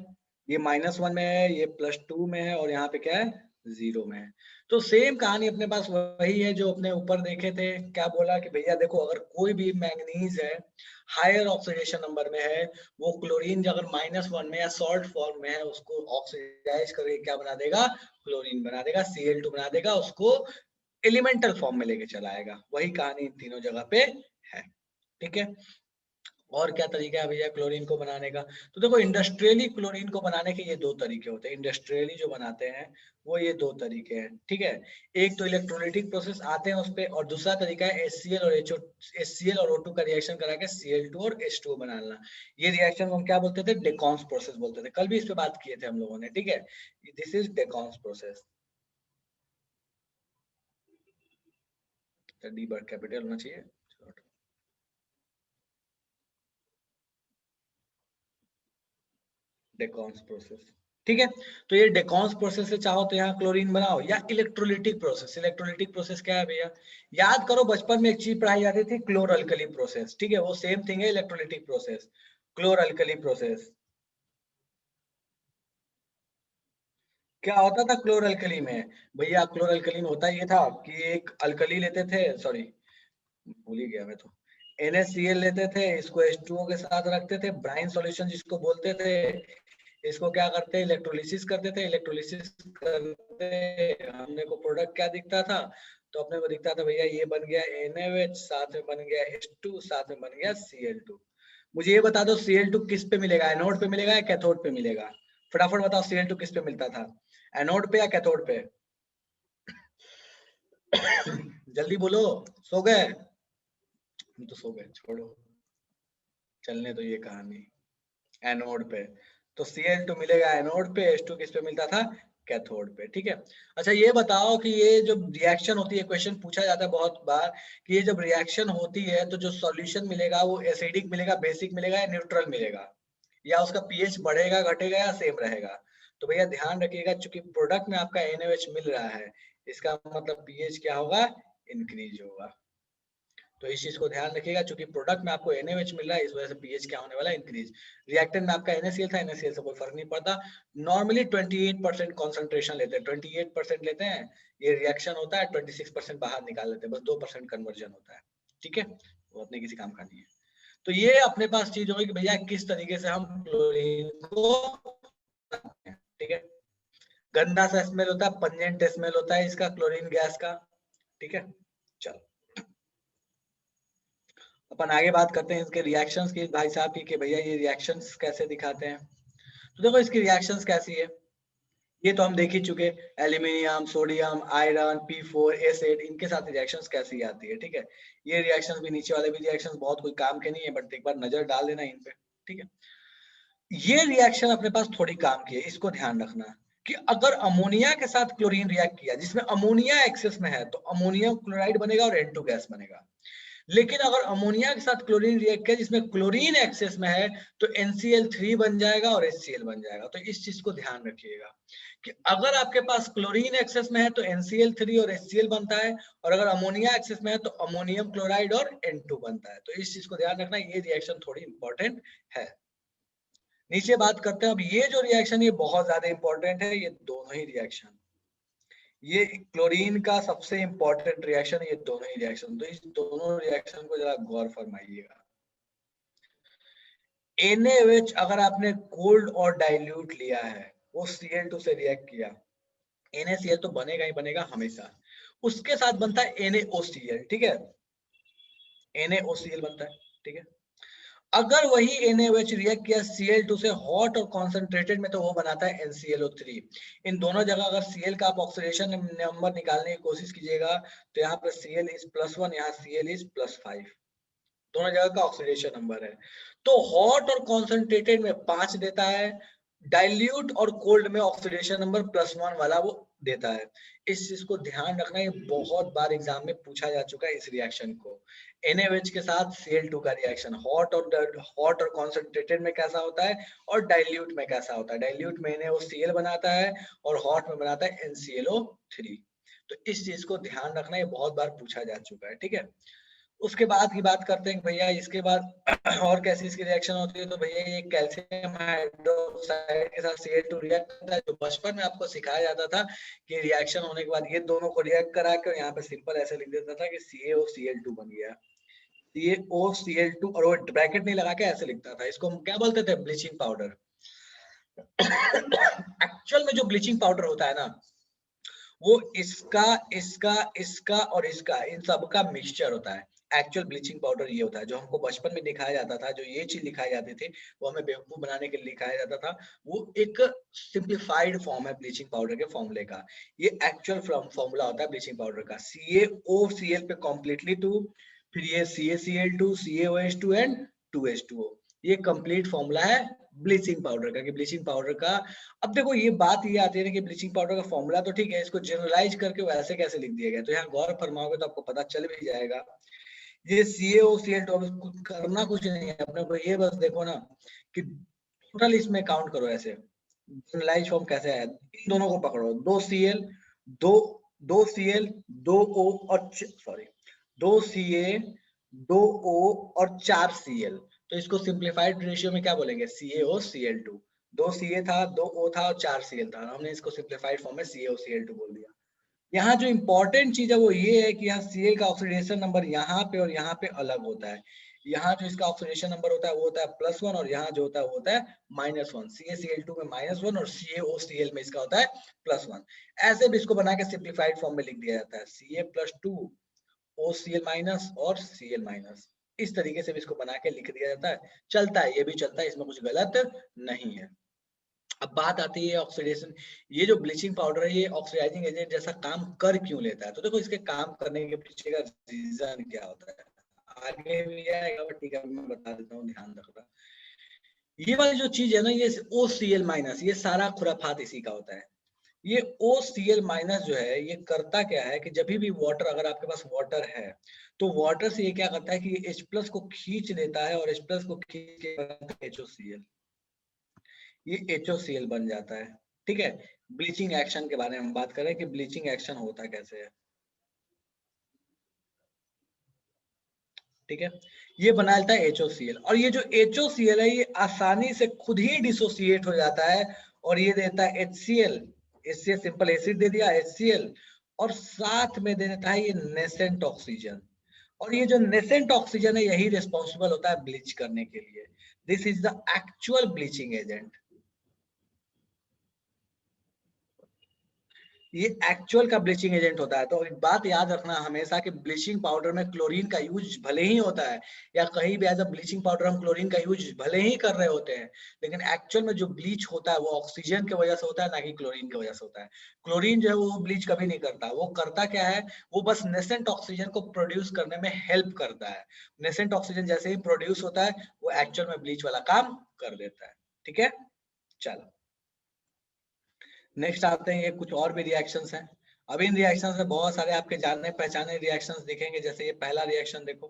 S1: ये -1 में है, ये +2 में है और यहाँ पे क्या है, 0 में है। तो सेम कहानी अपने पास वही है जो अपने ऊपर देखे थे। क्या बोला कि भैया देखो, अगर कोई भी मैंगनीज है, हायर ऑक्सीडेशन नंबर में है, वो क्लोरीन अगर -1 में या सॉल्ट फॉर्म में है, उसको ऑक्सीडाइज करके क्या बना देगा, क्लोरीन बना देगा, Cl2 बना देगा, उसको एलिमेंटल फॉर्म में लेके चला आएगा। वही कहानी इन तीनों जगह पे है, ठीक है। और क्या तरीका है भैया क्लोरीन को बनाने का? तो देखो, इंडस्ट्रियली क्लोरीन को बनाने के ये दो तरीके होते हैं। इंडस्ट्रियली जो बनाते हैं वो ये दो तरीके हैं, ठीक है। एक तो इलेक्ट्रोलाइटिक प्रोसेस आते हैं उस पे, और दूसरा तरीका है HCl और O2 का रिएक्शन करा के Cl2 और H2O बनाना। ये रिएक्शन हम क्या बोलते थे, डेकॉन्स प्रोसेस बोलते थे। कल भी इस पे बात किए थे हम लोगों ने, ठीक है। This is Deacon's process. D बड़ा कैपिटल होना चाहिए। डेकॉन्स प्रोसेस, ठीक है। तो ये डेकॉन्स प्रोसेस से चाहो तो यहाँ क्लोरीन बनाओ, या इलेक्ट्रोलिटिक प्रोसेस। इलेक्ट्रोलिटिक प्रोसेस क्या है भैया? याद करो, बचपन में एक चीज पढ़ाई जाती थी, क्लोर अल्कली प्रोसेस, ठीक है। वो सेम थिंग है इलेक्ट्रोलिटिक प्रोसेस, क्लोर अल्कली प्रोसेस। क्या होता था क्लोर अल्कली में? भैया क्लोर अल्कली में होता ये था कि एक अल्कली लेते थे, सॉरी भूल ही गया मैं तो, NaCl लेते थे, इसको H2O के साथ रखते थे, ब्राइन सॉल्यूशन जिसको बोलते थे। इसको क्या करते, इलेक्ट्रोलिसिस करते थे। इलेक्ट्रोलिसिस करते हमने को प्रोडक्ट क्या दिखता था, तो अपने को दिखता था भैया ये बन गया NaOH, साथ में बन गया H2, साथ में बन गया Cl2। मुझे ये बता दो, Cl2 किस पे मिलेगा, एनोड पे मिलेगा या कैथोड पे मिलेगा? फटाफट बताओ, Cl2 किस पे मिलता था, एनोड पे या कैथोड पे? जल्दी बोलो, सो गए? हम तो सो गए, छोड़ो, चलने दो ये कहानी। एनोड पे, तो Cl2 मिलेगा एनोड पे, H2 किस पे मिलता था, कैथोड पे, ठीक है। अच्छा ये बताओ कि ये जो रिएक्शन होती है, क्वेश्चन पूछा जाता है बहुत बार कि ये जब रिएक्शन होती है तो जो सॉल्यूशन मिलेगा वो एसिडिक मिलेगा, बेसिक मिलेगा या न्यूट्रल मिलेगा, या उसका पीएच बढ़ेगा घटेगा या सेम रहेगा? तो भैया ध्यान रखिएगा, चूंकि प्रोडक्ट में आपका NaOH मिल रहा है, इसका मतलब पीएच क्या होगा, इंक्रीज होगा। तो इस चीज को ध्यान रखिएगा, चूंकि प्रोडक्ट में आपको NaOH मिल रहा है, इस वजह से पीएच क्या होने वाला है, इंक्रीज। रिएक्टेंट में आपका NaCl था, NaCl से कोई फर्क नहीं पड़ता। नॉर्मली 28% कॉन्सेंट्रेशन लेते हैं, 28% लेते हैं। ये रिएक्शन होता है, 26% बाहर निकाल लेते हैं, बस 2% कन्वर्जन होता है, ठीक है। वो अपने किसी काम का नहीं है। तो ये अपने पास चीज होगी कि भैया किस तरीके से हम क्लोरीन को, ठीक है। गंदा सा स्मेल होता है, पंजेंट स्मेल होता है इसका, क्लोरीन गैस का, ठीक है। चलो, अपन आगे बात करते हैं इसके रिएक्शंस की भाई साहब की, कि भैया ये रिएक्शंस कैसे दिखाते हैं। तो देखो, इसकी रिएक्शंस कैसी है, ये तो हम देख ही चुके। Aluminium, sodium, iron, P4, S8, इनके साथ रिएक्शंस कैसी आती है, ठीक है। ये रिएक्शंस भी, नीचे वाले भी रिएक्शंस बहुत कोई काम के नहीं है, बट एक बार नजर डाल देना इन पे, ठीक है। ये रिएक्शन अपने पास थोड़ी काम की है, इसको ध्यान रखना कि अगर अमोनिया के साथ क्लोरीन रिएक्ट किया, जिसमें अमोनिया एक्सेस में है, तो अमोनियम क्लोराइड बनेगा और N2 गैस बनेगा। लेकिन अगर अमोनिया के साथ क्लोरीन रिएक्ट किया जिसमें क्लोरीन एक्सेस में है तो NCl3 बन जाएगा और HCl बन जाएगा। तो इस चीज को ध्यान रखिएगा कि अगर आपके पास क्लोरीन एक्सेस में है तो NCl3 और HCl बनता है, और अगर अमोनिया एक्सेस में है तो अमोनियम क्लोराइड और N2 बनता है। तो इस चीज को ध्यान रखना, ये रिएक्शन थोड़ी इंपॉर्टेंट है। नीचे बात करते हैं अब, ये जो रिएक्शन ये बहुत ज्यादा इंपॉर्टेंट है, ये दोनों ही रिएक्शन, ये क्लोरीन का सबसे इंपॉर्टेंट रिएक्शन, ये दोनों ही रिएक्शन। तो इस दोनों रिएक्शन को जरा गौर फरमाइएगा। NaOH अगर आपने कोल्ड और डाइल्यूट लिया है, वो Cl2 से रिएक्ट किया, NaCl तो बनेगा ही बनेगा हमेशा। उसके साथ बनता है NaOCl, ठीक है, NaOCl बनता है, ठीक है। अगर वही NaOH रिएक्ट किया Cl2 से हॉट और कॉन्सेंट्रेटेड में, तो वो बनाता है NClO3। इन दोनों जगह अगर Cl का आप ऑक्सीडेशन नंबर निकालने की कोशिश कीजिएगा तो यहाँ पर Cl इज +1, यहाँ Cl इज +5, दोनों जगह का ऑक्सीडेशन नंबर है। तो हॉट और कॉन्सेंट्रेटेड में 5 देता है, डाइल्यूट और कोल्ड में ऑक्सीडेशन नंबर +1 वाला वो देता है। इस चीज को ध्यान रखना, ये बहुत बार एग्जाम में पूछा जा चुका है इस रिएक्शन को। NaOH के साथ Cl2 का रिएक्शन हॉट और कॉन्सेंट्रेटेड में कैसा होता है और डाइल्यूट में कैसा होता है। डाइल्यूट में NaOCl बनाता है और हॉट में बनाता है NClO3। तो इस चीज को ध्यान रखना, ये बहुत बार पूछा जा चुका है, ठीक है। उसके बाद की बात करते हैं भैया, इसके बाद और कैसी इसकी रिएक्शन होती है। तो भैया ये कैल्शियम हाइड्रोक्साइड के साथ Cl2 रिएक्ट करता है, जो बचपन में आपको सिखाया जाता था कि रिएक्शन होने के बाद ये दोनों को रिएक्ट करा के यहाँ पे सिंपल ऐसे लिख देता था कि CaOCl2 बन गया, CaOCl2, और वो ब्रैकेट नहीं लगा के ऐसे लिखता था। इसको हम क्या बोलते थे, ब्लीचिंग पाउडर। एक्चुअल में जो ब्लीचिंग पाउडर होता है ना, वो इसका इसका इसका और इसका, इन सब का मिक्सचर होता है। एक्चुअल ब्लीचिंग पाउडर ये होता है, जो हमको बचपन में दिखाया जाता था, जो ये चीज दिखाई जाती थी, वो हमें बेवकूफ बनाने के लिए दिखाया जाता था। वो एक सिंप्लीफाइड फॉर्म है ब्लीचिंग पाउडर के फॉर्मूले का। ये एक्चुअल फॉर्मूला होता है ब्लीचिंग पाउडर का, CaOCl पे कम्प्लीटली 2, फिर ये CaCl2, CaOH2 एंड 2H2O। ये कंप्लीट फॉर्मूला है ब्लीचिंग पाउडर का, कि ब्लीचिंग पाउडर का। अब देखो ये बात ये आती है ना कि ब्लीचिंग पाउडर का फॉर्मूला तो ठीक है, इसको जनरलाइज करके वैसे कैसे लिख दिया गया। तो यहाँ गौर फरमाओगे तो आपको पता चल भी जाएगा। ये CaOCl2 करना कुछ नहीं है अपने को, ये बस देखो ना कि टोटल इसमें काउंट करो ऐसे। जनरलाइज फॉर्म कैसे है, इन दोनों को पकड़ो, 2Cl, दो 2Cl, 2O और सॉरी 2Ca, 2O और 4Cl। तो इसको सिंप्लीफाइड रेशियो में क्या बोलेंगे, CaOCl2। 2Ca था, 2O था और 4Cl था, हमने इसको सिंप्लीफाइड फॉर्म में CaOCl2 बोल दिया। यहाँ जो इंपॉर्टेंट चीज है वो ये है कि यहाँ Cl का ऑक्सीडेशन नंबर यहाँ पे और यहाँ पे अलग होता है। यहाँ जो इसका ऑक्सीडेशन नंबर होता है वो होता है +1, और यहाँ जो होता है वो होता है -1। CaCl2 में -1 और CaOCl में इसका होता है +1। ऐसे भी इसको बना के सिंप्लीफाइड फॉर्म में लिख दिया जाता है, Ca+2 OCl- और Cl-। इस तरीके से भी इसको बना के लिख दिया जाता है, चलता है, ये भी चलता है, इसमें कुछ गलत नहीं है। अब बात आती है ऑक्सीडेशन, ये जो ब्लीचिंग पाउडर है ये ऑक्सीडाइजिंग एजेंट जैसा काम कर क्यों लेता है। तो देखो इसके काम करने के पीछे का रीजन क्या होता है, आगे भी आएगा, बट ठीक है मैं बता देता हूँ, ध्यान रखना। ये वाली जो चीज है ना, ये OCl-, ये सारा खुराफात इसी का होता है। ये OCl- जो है ये करता क्या है कि जब भी वाटर, अगर आपके पास वाटर है तो वाटर से ये क्या करता है कि H+ को खींच लेता है, और H+ को खींच के बनाता है HOCl। ये HOCl बन जाता है, ठीक है। ब्लीचिंग एक्शन के बारे में हम बात करें कि ब्लीचिंग एक्शन होता कैसे है, ठीक है। ये बना लेता है HOCl, और ये जो HOCl है ये आसानी से खुद ही डिसोसिएट हो जाता है, और ये देता है HCl। इससे सिंपल एसिड दे दिया HCl, और साथ में दे देता है ये नेसेंट ऑक्सीजन। और ये जो नेसेंट ऑक्सीजन है यही रिस्पॉन्सिबल होता है ब्लीच करने के लिए। This is the actual bleaching agent. ये एक्चुअल का ब्लीचिंग एजेंट होता है। तो एक बात याद रखना हमेशा कि ब्लीचिंग पाउडर में क्लोरीन का यूज भले ही होता है, या कहीं भी एज अ ब्लीचिंग पाउडर हम क्लोरीन का यूज भले ही कर रहे होते हैं, लेकिन एक्चुअल में जो ब्लीच होता है वो ऑक्सीजन की वजह से होता है, ना कि क्लोरीन की वजह से होता है। क्लोरीन जो है वो ब्लीच कभी नहीं करता। वो करता क्या है, वो बस नेसेंट ऑक्सीजन को प्रोड्यूस करने में हेल्प करता है। नेसेंट ऑक्सीजन जैसे ही प्रोड्यूस होता है वो एक्चुअल में ब्लीच वाला काम कर देता है, ठीक है। चलो नेक्स्ट आते हैं, ये कुछ और भी रिएक्शंस हैं। अब इन रिएक्शंस में बहुत सारे आपके जानने पहचाने रिएक्शंस दिखेंगे। जैसे ये पहला रिएक्शन देखो,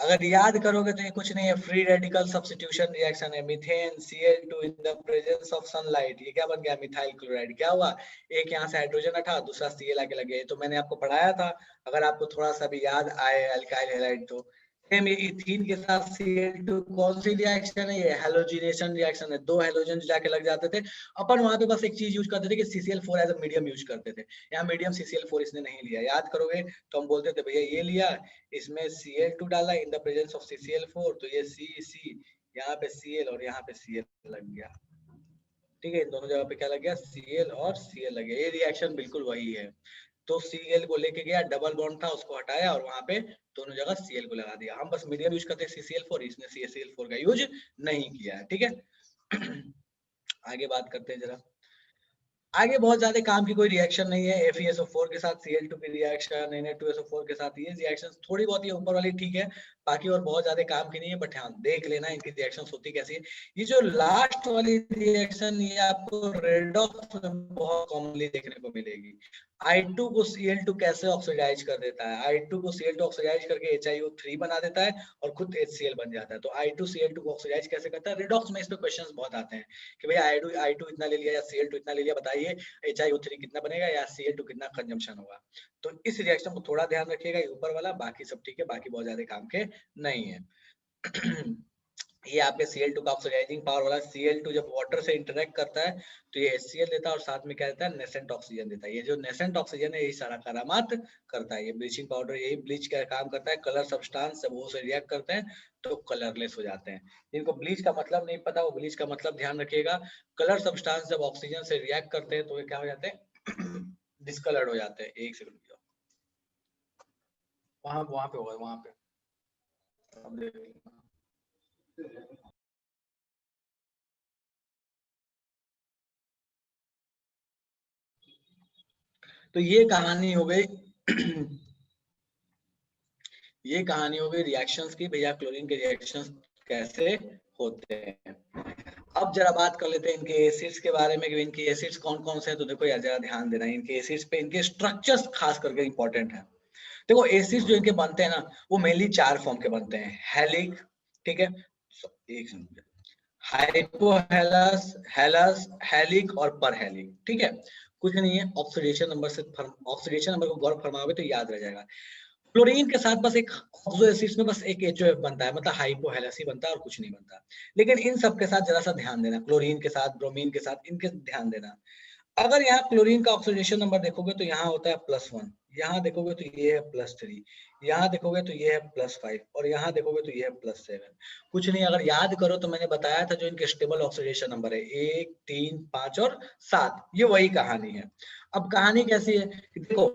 S1: अगर याद करोगे तो ये कुछ नहीं है, फ्री रेडिकल सब्स्टिट्यूशन रिएक्शन है। Methane Cl2 in the presence of sunlight, ये क्या बन गया, मिथाइल क्लोराइड। क्या हुआ, एक यहाँ से हाइड्रोजन हटा, दूसरा Cl आके लगे। तो मैंने आपको पढ़ाया था, अगर आपको थोड़ा सा भी याद आए अल्काइल हैलाइड तो। सेम ये इथीन के साथ Cl2 कौन सी रिएक्शन है, ये हैलोजिनेशन रिएक्शन है। दो हैलोजन जाके लग जाते थे। अपन वहां पे बस एक चीज यूज करते थे कि CCl4 as a medium use करते थे। यहाँ मीडियम CCl4 इसने नहीं लिया, याद करोगे तो हम बोलते थे भैया ये लिया, इसमें Cl2 डाला in the presence of CCl4, तो ये C यहाँ पे Cl और यहाँ पे Cl लग गया। ठीक है, इन दोनों जगह पे क्या लग गया, Cl और Cl लग गया। ये रिएक्शन बिल्कुल वही है। तो Cl को लेके गया, डबल बॉन्ड था उसको हटाया और वहां पे दोनों जगह Cl को लगा दिया। हम बस मीडियम यूज करते हैं CCl4, इसने CCl4 का यूज नहीं किया है। ठीक है आगे बात करते हैं जरा। आगे बहुत ज्यादा काम की कोई रिएक्शन नहीं है। FeSO4 के साथ Cl2 की रिएक्शन, Na2SO4 के साथ, ये रिएक्शन थोड़ी बहुत ये ऊपर वाली ठीक है, बाकी और बहुत ज्यादा काम की नहीं है। बट हाँ देख लेना इनकी रिएक्शन होती कैसी है। ये जो लास्ट वाली रिएक्शन, ये आपको रेडॉक्स में बहुत कॉमनली देखने को मिलेगी। I2 को Cl2 कैसे ऑक्सीडाइज कर देता है, I2 को Cl2 ऑक्सीडाइज करके HiO3 बना देता है और खुद HCl बन जाता है। तो I2 Cl2 को ऑक्सीडाइज कैसे करता है, रेडॉक्स में इस पे क्वेश्चंस बहुत आते हैं कि भैया I2 इतना ले लिया या Cl2 इतना ले लिया, बताइए HiO3 कितना बनेगा या Cl2 कितना कंजम्पशन होगा। तो इस रिएक्शन को थोड़ा ध्यान रखिएगा, ये ऊपर वाला, बाकी सब ठीक है, बाकी बहुत ज्यादा काम के नहीं है ये आपके Cl2 का ऑक्सीडाइजिंग पावर वाला, Cl2 जब वाटर से इंटरेक्ट करता है तो ये HCl देता है और साथ में क्या देता है, नेसेंट ऑक्सीजन देता है। ये जो नेसेंट ऑक्सीजन है यही सारा करामात करता है। ये ब्लीचिंग पाउडर यही ब्लीच का काम करता है। कलर सब्सटेंस जब वो से रिएक्ट करते हैं तो कलरलेस हो जाते हैं। जिनको ब्लीच का मतलब नहीं पता, वो ब्लीच का मतलब ध्यान रखिएगा। कलर सब्सटेंस जब ऑक्सीजन से रिएक्ट करते हैं तो ये क्या हो जाते हैं, डिस्कलर्ड हो जाते हैं। एक सेकंड वहां वहां पे होगा, वहां पे तो ये कहानी हो गई ये कहानी हो गई रिएक्शंस की। भैया क्लोरीन के रिएक्शंस कैसे होते हैं। अब जरा बात कर लेते हैं इनके एसिड्स के बारे में कि इनके एसिड्स कौन कौन से हैं। तो देखो यार जरा ध्यान देना इनके एसिड्स पे, इनके स्ट्रक्चर्स खास करके इंपॉर्टेंट है। देखो एसिड्स जो इनके बनते हैं ना, वो मेनली 4 फॉर्म के बनते हैं। हेलिक, ठीक है, एक मिनट, हाइपोहेलस, हेलस, हेलिक और परहेलिक। ठीक है, कुछ नहीं है, ऑक्सीडेशन नंबर से, ऑक्सीडेशन नंबर को गौर फरमाओगे तो याद रह जाएगा। क्लोरीन के साथ बस एक ऑक्सो एसिड्स में बस एक HOF बनता है, मतलब हाइपोहेलस ही बनता है और कुछ नहीं बनता। लेकिन इन सब के साथ जरा सा ध्यान देना, क्लोरीन के साथ, ब्रोमीन के साथ, इनके ध्यान देना। अगर यहाँ क्लोरीन का ऑक्सीडेशन नंबर देखोगे तो यहाँ होता है +1, यहाँ देखोगे तो ये है +3, यहाँ देखोगे तो ये है +5 और यहाँ देखोगे तो ये है +7। कुछ नहीं, अगर याद करो तो मैंने बताया था जो इनके स्टेबल ऑक्सीडेशन नंबर है 1, 3, 5 और 7, ये वही कहानी है। अब कहानी कैसी है कि देखो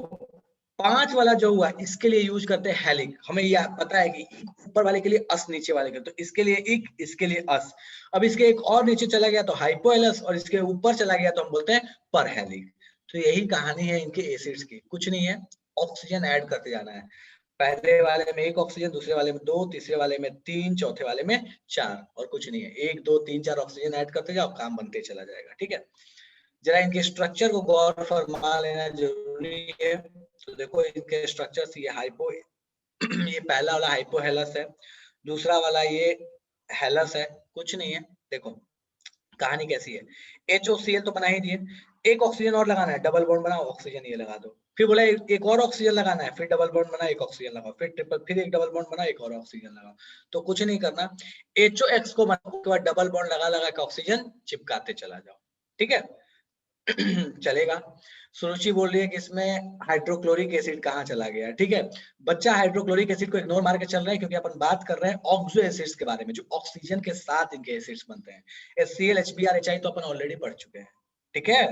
S1: 5 वाला जो हुआ इसके लिए यूज करते हैं हेलिक। हमें यह पता है कि ऊपर वाले के लिए अस, नीचे वाले के, तो इसके लिए इक, इसके लिए अस। अब इसके एक और नीचे चला गया तो हाइपोहेलस और इसके ऊपर चला गया तो हम बोलते हैं परहेलिक। तो यही कहानी है इनके एसिड्स की, कुछ नहीं है, ऑक्सीजन ऐड करते जाना है। पहले वाले में 1 ऑक्सीजन, दूसरे वाले में 2, तीसरे वाले में 3, चौथे वाले में 4 और कुछ नहीं है। 1, 2, 3, 4 ऑक्सीजन ऐड करते जाओ, काम बनते चला जाएगा। ठीक है, जरा इनके स्ट्रक्चर को गौर फरमा लेना जरूरी है। तो देखो इनके स्ट्रक्चर, ये हाइपो ये पहला वाला हाइपोहेलस है, दूसरा वाला ये हेलस है। कुछ नहीं है, देखो कहानी कैसी है। HOCl तो बना ही दिए, एक ऑक्सीजन और लगाना है, डबल बॉन्ड बनाओ, ऑक्सीजन ये लगा दो। फिर बोला एक और ऑक्सीजन लगाना है, फिर डबल बॉन्ड बना, एक ऑक्सीजन लगाओ, फिर ट्रिपल, फिर एक डबल बॉन्ड बना, एक और ऑक्सीजन लगाओ। तो कुछ नहीं करना, HOX को बनाने के बाद डबल बॉन्ड लगा लगा के ऑक्सीजन चिपकाते चला जाओ। ठीक है चलेगा। सुरुचि बोल रही है कि इसमें हाइड्रोक्लोरिक एसिड कहाँ चला गया। ठीक है बच्चा, हाइड्रोक्लोरिक एसिड को इग्नोर मार के चल रहे हैं क्योंकि अपन बात कर रहे हैं ऑक्सो एसिड्स के बारे में, जो ऑक्सीजन के साथ इनके एसिड्स बनते हैं। HCl, HBr, HI तो अपन ऑलरेडी पढ़ चुके हैं। ठीक है,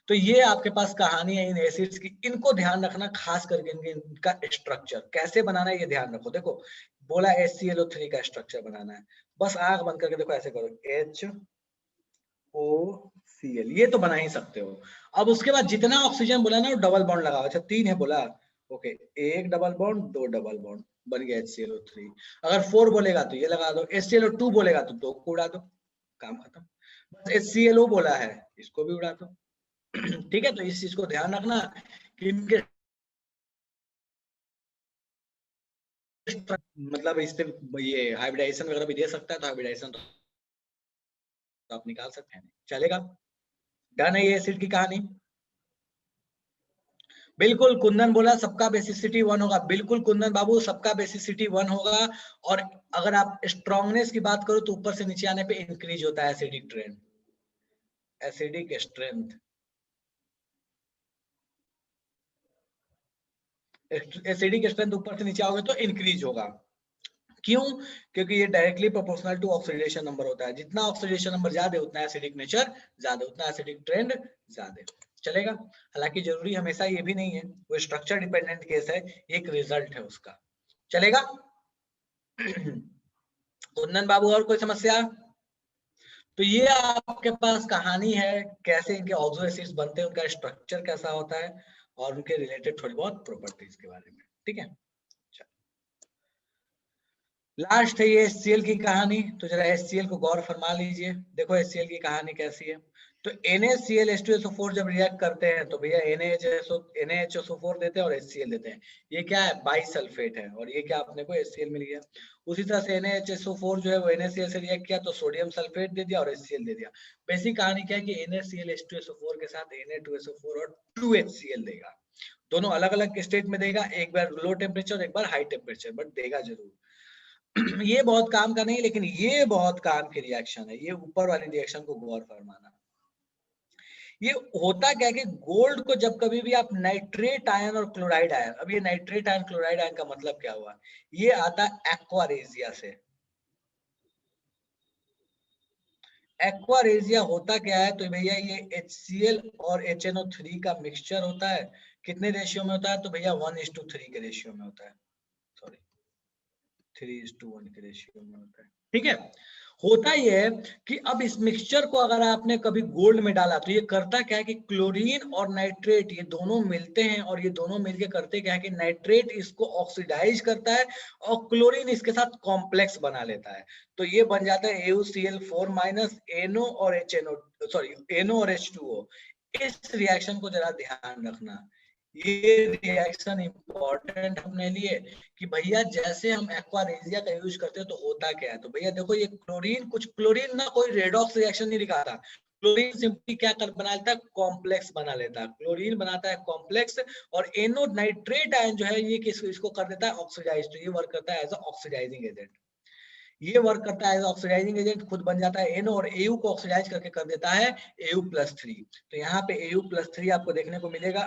S1: तो ये आपके पास कहानी है इन एसिड्स की। इनको ध्यान रखना, खास करके इनका स्ट्रक्चर कैसे बनाना है ये ध्यान रखो। देखो बोला HClO3 का स्ट्रक्चर बनाना है, बस आंख बंद करके देखो, ऐसे करो HOCl, ये तो बना ही सकते हो। अब उसके बाद जितना ऑक्सीजन बोला ना वो डबल बॉन्ड लगाओ। अच्छा 3 है बोला, ओके, एक डबल बॉन्ड, 2 डबल बॉन्ड, बन गया HClO3। अगर 4 बोलेगा तो ये लगा दो, HClO2 बोलेगा तो 2 को उड़ा दो, काम खत्म। बस HClO बोला है, इसको भी उड़ा दो ठीक है, तो इस चीज को ध्यान रखना कि इनके मतलब इस पे ये हाइब्रिडाइजेशन वगैरह भी दे सकता है, तो हाइब्रिडाइजेशन तो आप निकाल सकते हैं, चलेगा। डन है ये एसिड की कहानी। बिल्कुल कुंदन बोला सबका बेसिसिटी 1 होगा, बिल्कुल कुंदन बाबू सबका बेसिसिटी 1 होगा। और अगर आप स्ट्रॉन्गनेस की बात करो तो ऊपर से नीचे आने पे इंक्रीज होता है acidic trend, acidic strength. Acidic strength ऊपर से नीचे आओगे तो इंक्रीज होगा। क्यों? क्योंकि ये directly proportional to oxidation number होता है, जितना ऑक्सीडेशन नंबर ज्यादा उतना एसिडिक नेचर ज्यादा, उतना एसिडिक ट्रेंड ज्यादा। चलेगा। हालांकि जरूरी हमेशा ये भी नहीं है, वो स्ट्रक्चर डिपेंडेंट केस है, एक रिजल्ट है उसका। चलेगा। कुंदन बाबू और कोई समस्या? तो ये आपके पास कहानी है कैसे इनके ऑक्सो एसिड्स बनते हैं, उनका स्ट्रक्चर कैसा होता है और उनके रिलेटेड थोड़ी बहुत प्रॉपर्टीज के बारे में। ठीक है, लास्ट है ये HCl की कहानी। तो जरा HCl को गौर फरमा लीजिए। देखो HCl की कहानी कैसी है। तो NaCl H2SO4 जब रिएक्ट करते हैं तो भैया NaHSO4 देते हैं और HCl देते हैं। ये क्या है? बाइसल्फेट है, और ये क्या अपने को HCl मिल गया। उसी तरह से NaHSO4 जो है वो NaCl से रिएक्ट किया तो सोडियम सल्फेट दे दिया और HCl दे दिया। बेसिक कहानी क्या है कि NaCl H2SO4 के साथ Na2SO4 और 2HCl देगा। दोनों अलग अलग स्टेट में देगा, एक बार लो टेम्परेचर एक बार हाई टेम्परेचर, बट देगा जरूर। ये बहुत काम का नहीं, लेकिन ये बहुत काम की रिएक्शन है। ये ऊपर वाली रिएक्शन को गौर फरमाना। ये होता क्या है कि गोल्ड को जब कभी भी आप नाइट्रेट आयन और क्लोराइड आयन, अब ये नाइट्रेट आयन क्लोराइड आयन का मतलब क्या हुआ? ये आता है एक्वारेजिया से। एक्वारेजिया होता क्या है? तो भैया ये HCl और HNO3 का मिक्सचर होता है। कितने रेशियो में होता है? तो भैया 1:3 के रेशियो में होता है। सॉरी, 3:1 के रेशियो में होता है। ठीक है। होता यह है कि अब इस मिक्सचर को अगर आपने कभी गोल्ड में डाला तो ये करता क्या है कि क्लोरीन और नाइट्रेट ये दोनों मिलते हैं, और ये दोनों मिलके करते क्या है कि नाइट्रेट इसको ऑक्सीडाइज करता है और क्लोरीन इसके साथ कॉम्प्लेक्स बना लेता है। तो ये बन जाता है AuCl4- NO और HNO, सॉरी NO और H2O। इस रिएक्शन को जरा ध्यान रखना, ये रिएक्शन इंपॉर्टेंट अपने लिए कि भैया जैसे हम एक्वारेजिया का यूज करते हैं तो होता क्या है। तो भैया देखो ये क्लोरीन, कुछ क्लोरीन ना कोई रेडॉक्स रिएक्शन नहीं दिखाता। क्लोरीन सिंपली क्या कर बना लेता है? कॉम्प्लेक्स बना लेता है। क्लोरीन बनाता है कॉम्प्लेक्स, और एनो नाइट्रेट आयन जो है ये इसको कर देता है ऑक्सीडाइज। तो ये वर्क करता है एज ऑक्सीडाइजिंग एजेंट। ये वर्क करता है एज ऑक्सीडाइजिंग एजेंट, खुद बन जाता है एनो और एयू को ऑक्सीडाइज करके कर देता है AU+3। तो यहाँ पे AU+3 आपको देखने को मिलेगा।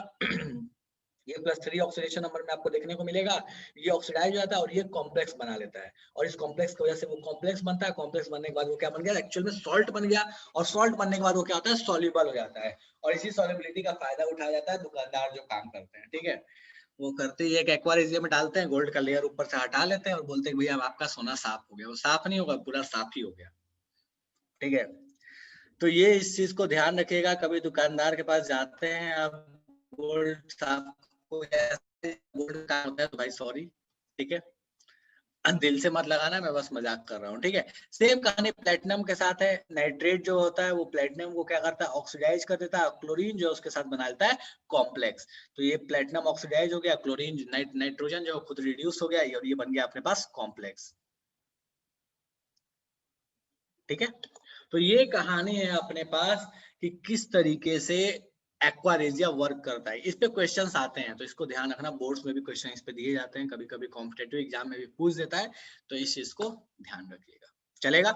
S1: ये +3 ऑक्सीडेशन नंबर में आपको देखने को मिलेगा। ये ऑक्सीडाइज हो जाता है और ये कॉम्प्लेक्स बना लेता है, और इस कॉम्प्लेक्स की वजह से वो कॉम्प्लेक्स बनता है। कॉम्प्लेक्स बनने के बाद वो क्या बन गया? एक्चुअल में सॉल्ट बन गया, और सॉल्ट बनने के बाद वो क्या होता है? सॉल्युबल हो जाता है। और इसी सॉल्युबिलिटी का फायदा उठाया जाता है दुकानदार जो काम करते हैं। ठीक है, वो करते ही एक एक्वारियम में डालते हैं, गोल्ड का लेयर ऊपर से हटा लेते हैं और बोलते हैं भैया अब आपका सोना साफ हो गया। वो साफ नहीं होगा, पूरा साफ ही हो गया। ठीक है, तो ये इस चीज को ध्यान रखिएगा। कभी दुकानदार के पास जाते हैं आप, गोल्ड साफ हो गया, गोल्ड का होता है तो भाई सॉरी। ठीक है, दिल से मत लगाना, मैं बस मजाक कर रहा हूँ। ठीक है, सेम कहानी प्लेटिनम के साथ है। नाइट्रेट जो होता है वो प्लेटिनम को क्या करता है? ऑक्सीडाइज कर देता है। क्लोरीन जो उसके साथ बना लेता है कॉम्प्लेक्स। तो ये प्लेटिनम ऑक्सीडाइज हो गया, क्लोरीन नाइट्रोजन जो खुद रिड्यूस हो गया, और ये बन गया अपने पास कॉम्प्लेक्स। ठीक है, तो ये कहानी है अपने पास कि किस तरीके से एक्वारेजिया वर्क करता है। इस पे क्वेश्चंस आते हैं, तो इसको ध्यान रखना। बोर्ड्स में भी क्वेश्चन इस पे दिए जाते हैं, कभी कभी कॉम्पिटेटिव एग्जाम में भी पूछ देता है, तो इस चीज को ध्यान रखिएगा। चलेगा,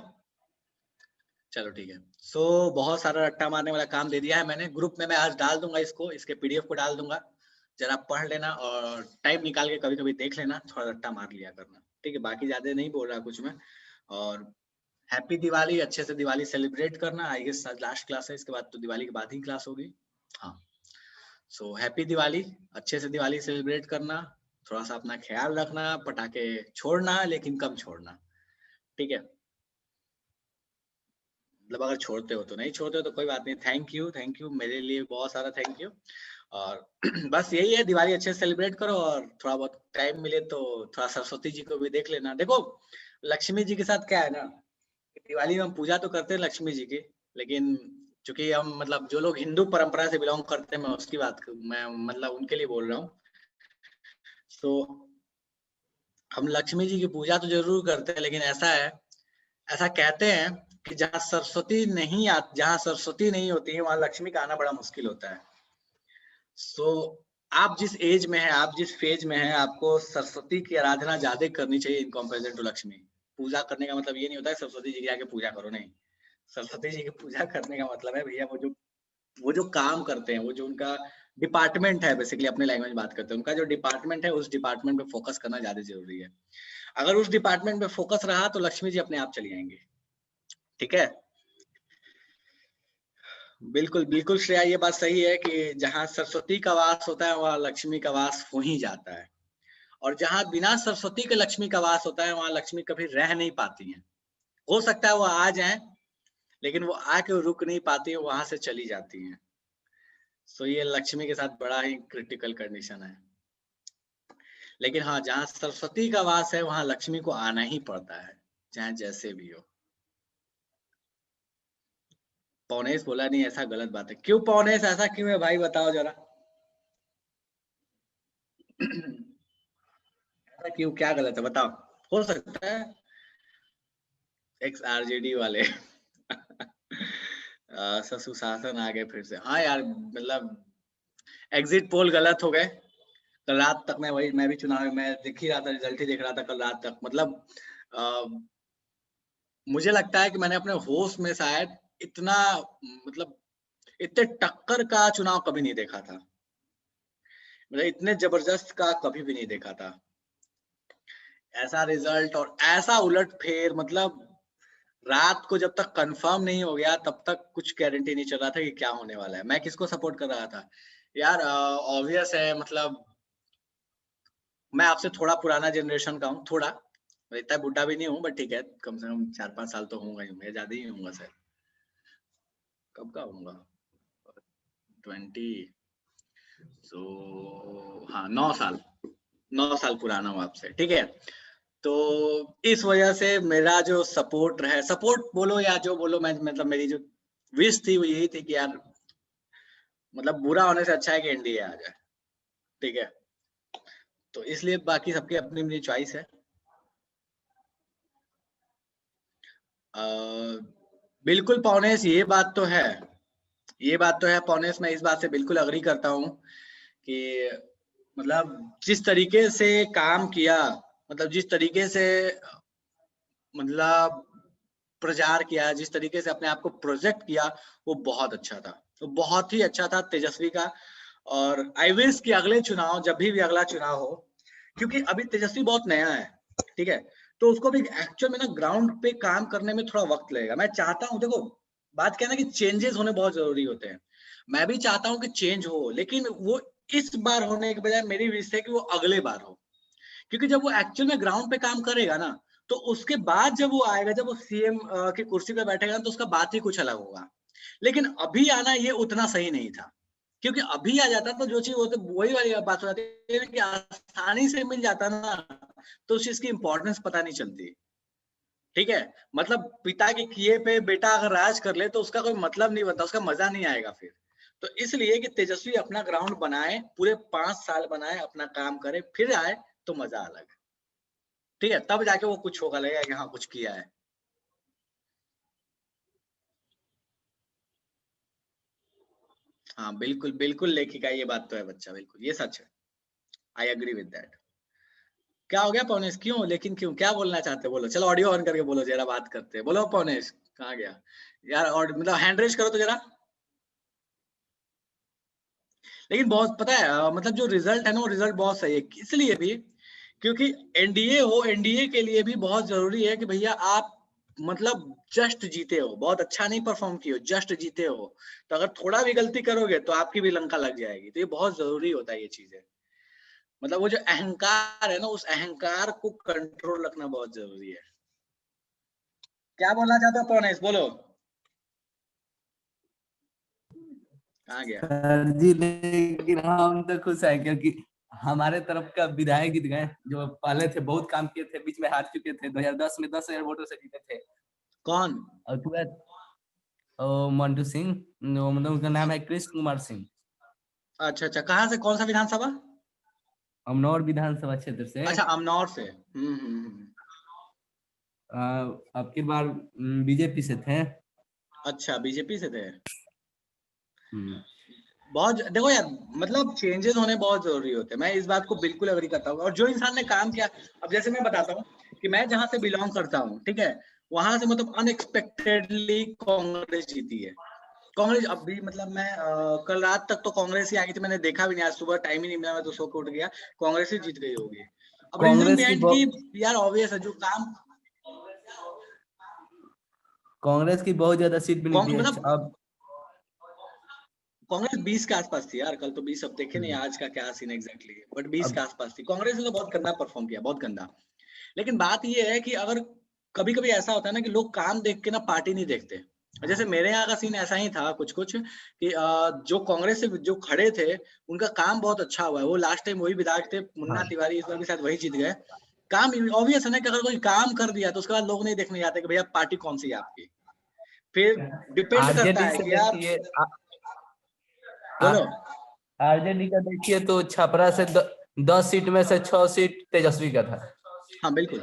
S1: चलो ठीक है। बहुत सारा रट्टा मारने वाला काम दे दिया है मैंने। ग्रुप में मैं आज डाल दूंगा इसको, इसके PDF को डाल दूंगा, जरा पढ़ लेना और टाइम निकाल के कभी कभी देख लेना, थोड़ा रट्टा मार लिया करना। ठीक है, बाकी ज्यादा नहीं बोल रहा कुछ मैं। और हैप्पी दिवाली, अच्छे से दिवाली सेलिब्रेट करना। आई गेस आज लास्ट क्लास है, इसके बाद तो दिवाली के बाद ही क्लास होगी। हाँ, हैप्पी दिवाली, अच्छे से दिवाली सेलिब्रेट करना। थोड़ा सा अपना ख्याल रखना, पटाखे छोड़ना लेकिन कम छोड़ना। ठीक है, मतलब अगर छोड़ते हो तो, नहीं छोड़ते हो तो कोई बात नहीं। थैंक यू, मेरे लिए बहुत सारा थैंक यू। और बस यही है, दिवाली अच्छे से सेलिब्रेट करो, और थोड़ा बहुत टाइम मिले तो थोड़ा सरस्वती जी को भी देख लेना। देखो लक्ष्मी जी के साथ क्या है ना, दिवाली में हम पूजा तो करते हैं लक्ष्मी जी की, लेकिन चूंकि हम मतलब जो लोग हिंदू परंपरा से बिलोंग करते हैं, मैं उसकी बात मैं मतलब उनके लिए बोल रहा हूँ। तो हम लक्ष्मी जी की पूजा तो जरूर करते हैं, लेकिन ऐसा है, ऐसा कहते हैं कि जहाँ सरस्वती नहीं होती है वहां लक्ष्मी का आना बड़ा मुश्किल होता है। सो आप जिस एज में है, आप जिस फेज में है, आपको सरस्वती की आराधना ज्यादा करनी चाहिए इन कंपैरिजन टू लक्ष्मी। पूजा करने का मतलब ये नहीं होता है सरस्वती जी की आके पूजा करो, नहीं। सरस्वती जी की पूजा करने का मतलब है भैया वो जो काम करते हैं, वो जो उनका डिपार्टमेंट है, बेसिकली अपने लैंग्वेज बात करते हैं, उनका जो डिपार्टमेंट है उस डिपार्टमेंट पे फोकस करना ज्यादा जरूरी है। अगर उस डिपार्टमेंट पे फोकस रहा तो लक्ष्मी जी अपने आप चली आएंगी। ठीक है, बिल्कुल बिल्कुल श्रेया, ये बात सही है कि जहाँ सरस्वती का वास होता है वहाँ लक्ष्मी का वास हो ही जाता है, और जहाँ बिना सरस्वती के लक्ष्मी का वास होता है वहाँ लक्ष्मी कभी रह नहीं पाती हैं। हो सकता है वो आ जाए, लेकिन वो आके रुक नहीं पाती है, वहां से चली जाती हैं। सो ये लक्ष्मी के साथ बड़ा ही क्रिटिकल कंडीशन है। लेकिन हाँ, जहाँ सरस्वती का वास है वहां लक्ष्मी को आना ही पड़ता है, चाहे जैसे भी हो। पौनेश बोला नहीं, ऐसा गलत बात है। क्यों पौनेश, ऐसा क्यों है भाई, बताओ जरा। ऐसा क्यों, क्या गलत है बताओ। हो सकता है एक्स आरजेडी वाले सुशासन आ गए फिर से। हाँ यार, मतलब एग्जिट पोल गलत हो गए। कल रात तक मैं भी चुनाव में देख ही रहा था, रिजल्ट ही देख रहा था कल रात तक। मतलब अ, मुझे लगता है कि मैंने अपने होश में शायद इतना, मतलब इतने टक्कर का चुनाव कभी नहीं देखा था। मतलब इतने जबरदस्त का कभी भी नहीं देखा था। ऐसा रिजल्ट और ऐसा उलटफेर, मतलब रात को जब तक कंफर्म नहीं हो गया तब तक कुछ गारंटी नहीं चल रहा था कि क्या होने वाला है। मैं किसको सपोर्ट कर रहा था यार, ऑब्वियस है, मतलब मैं आपसे थोड़ा पुराना जनरेशन का हूँ, थोड़ा, मैं इतना बुढ़ा भी नहीं हूँ, बट ठीक है, कम से कम 4-5 साल तो होऊंगा ही, मैं ज्यादा ही होऊंगा शायद। कब का होऊंगा, 20, सो हाँ 9 साल, 9 साल पुराना हूँ आपसे, ठीक है। तो इस वजह से मेरा जो सपोर्ट है, सपोर्ट बोलो या जो बोलो, मैं मतलब मेरी जो विश थी वो यही थी कि यार, मतलब बुरा होने से अच्छा है कि एनडीए आ जाए। ठीक है, तो इसलिए बाकी सबकी अपनी अपनी चॉइस है। अ, बिल्कुल पौनेस, ये बात तो है, ये बात तो है पौनेस, मैं इस बात से बिल्कुल अग्री करता हूँ कि मतलब जिस तरीके से काम किया, मतलब जिस तरीके से, मतलब प्रचार किया, जिस तरीके से अपने आप को प्रोजेक्ट किया, वो बहुत अच्छा था, वो बहुत ही अच्छा था तेजस्वी का। और आई विश कि अगले चुनाव, जब भी अगला चुनाव हो, क्योंकि अभी तेजस्वी बहुत नया है, ठीक है, तो उसको भी एक्चुअल में ना ग्राउंड पे काम करने में थोड़ा वक्त लगेगा। मैं चाहता हूँ, देखो बात क्या है ना कि चेंजेस होने बहुत जरूरी होते हैं। मैं भी चाहता हूँ कि चेंज हो, लेकिन वो इस बार होने के बजाय मेरी विश है कि वो अगले बार हो। क्योंकि जब वो एक्चुअल में ग्राउंड पे काम करेगा ना, तो उसके बाद जब वो आएगा, जब वो सीएम की कुर्सी पे बैठेगा ना, तो उसका बात ही कुछ अलग होगा। लेकिन अभी आना ये उतना सही नहीं था, क्योंकि अभी आ जाता तो जो चीज वो तो वही वाली बात हो जाती है कि आसानी से मिल जाता ना, तो उस चीज की इंपॉर्टेंस पता नहीं चलती। ठीक है, मतलब पिता के किए पे बेटा अगर राज कर ले तो उसका कोई मतलब नहीं बनता, उसका मजा नहीं आएगा फिर। तो इसलिए कि तेजस्वी अपना ग्राउंड बनाए, पूरे 5 साल बनाए, अपना काम करे, फिर आए, तो मजा अलग है। ठीक है, तब जाके वो कुछ होगा, लगेगा कि हाँ कुछ किया है। हाँ बिल्कुल बिल्कुल, लेखिका, ये बात तो है बच्चा, बिल्कुल ये सच है। I agree with that. क्या हो गया पवनेश, क्यों, लेकिन क्यों, क्या बोलना चाहते हो, बोलो, चलो ऑडियो ऑन करके बोलो, जरा बात करते हैं, बोलो पवनेश, कहाँ गया यार, और मतलब हैंड रेज करो तो जरा। लेकिन बहुत पता है, मतलब जो रिजल्ट है ना, वो रिजल्ट बहुत सही है, इसलिए भी क्योंकि एनडीए हो, एनडीए के लिए भी बहुत जरूरी है कि भैया आप, मतलब जस्ट जीते हो, बहुत अच्छा नहीं परफॉर्म किए हो, जस्ट जीते हो। तो अगर थोड़ा भी गलती करोगे तो आपकी भी लंका लग जाएगी, तो ये बहुत जरूरी होता है ये चीजें। मतलब वो जो अहंकार है ना, उस अहंकार को कंट्रोल रखना बहुत जरूरी है। क्या बोलना चाहते हो पौनेश, बोलो, कहाँ गया।
S2: सर जी, लेकिन हम तो खुश है क्योंकि हमारे तरफ का विधायक जीत गए, जो पहले थे बहुत काम किए थे, बीच में हार चुके थे, 2010 में 10,000 वोटों से जीते थे।
S1: कौन।
S2: और पूरा मंटू सिंह, मतलब उनका नाम है कृष्ण कुमार सिंह।
S1: अच्छा अच्छा, कहाँ से, कौन सा विधानसभा।
S2: अमनौर विधानसभा क्षेत्र से।
S1: अच्छा, अमनौर से।
S2: अब की बार बीजेपी से थे।
S1: अच्छा, बीजेपी से थे।
S2: हम्म।
S1: बहुत देखो यार, मतलब चेंजेस होने बहुत जरूरी होते हैं, मैं इस बात को बिल्कुल एग्री करता हूँ। और जो इंसान ने काम किया, अब जैसे मैं बताता हूँ कि मैं जहां से बिलोंग करता हूँ, ठीक है, वहां से मतलब अनएक्सपेक्टेडली कांग्रेस जीती है। कांग्रेस अभी मतलब मैं कल रात तक तो कांग्रेस ही आई थी, मैंने देखा भी नहीं, आज सुबह टाइम ही नहीं मिला, मैं तो सो के उठ गया, कांग्रेस ही जीत गई होगी। अब रीजन
S2: कांग्रेस की
S1: बिहाइंड की यार ऑब्वियस है, जो काम
S2: कांग्रेस की बहुत ज्यादा सीट भी नहीं थी।
S1: मतलब
S2: अब
S1: कांग्रेस 20 के आसपास थी यार, कल तो 20 अब देखे नहीं आज का क्या सीन एग्जैक्टली, बट 20 के
S2: अब
S1: आसपास थी। कांग्रेस ने तो बहुत गंदा परफॉर्म किया, बहुत गंदा। लेकिन बात ये है कि अगर कभी कभी ऐसा होता है ना कि लोग काम देख के ना पार्टी नहीं देखते। जैसे मेरे यहाँ का सीन ऐसा ही था कुछ कुछ कि जो कांग्रेस से जो खड़े थे उनका काम बहुत अच्छा हुआ है। वो लास्ट टाइम वही विधायक थे, मुन्ना
S2: हाँ,
S1: तिवारी, इस बार भी शायद वही जीत गए। काम ऑब्वियस है ना कि अगर कोई काम कर दिया तो उसके बाद लोग नहीं देखने जाते कि भैया पार्टी कौन सी है आपकी। फिर डिपेंड करता
S2: आरजेडी
S1: है
S2: से
S1: कि आप
S2: देखिए।
S1: बोलो।
S2: आरजेडी का देखिए तो छपरा से 10 सीट में से 6 सीट तेजस्वी का था।
S1: हाँ बिल्कुल,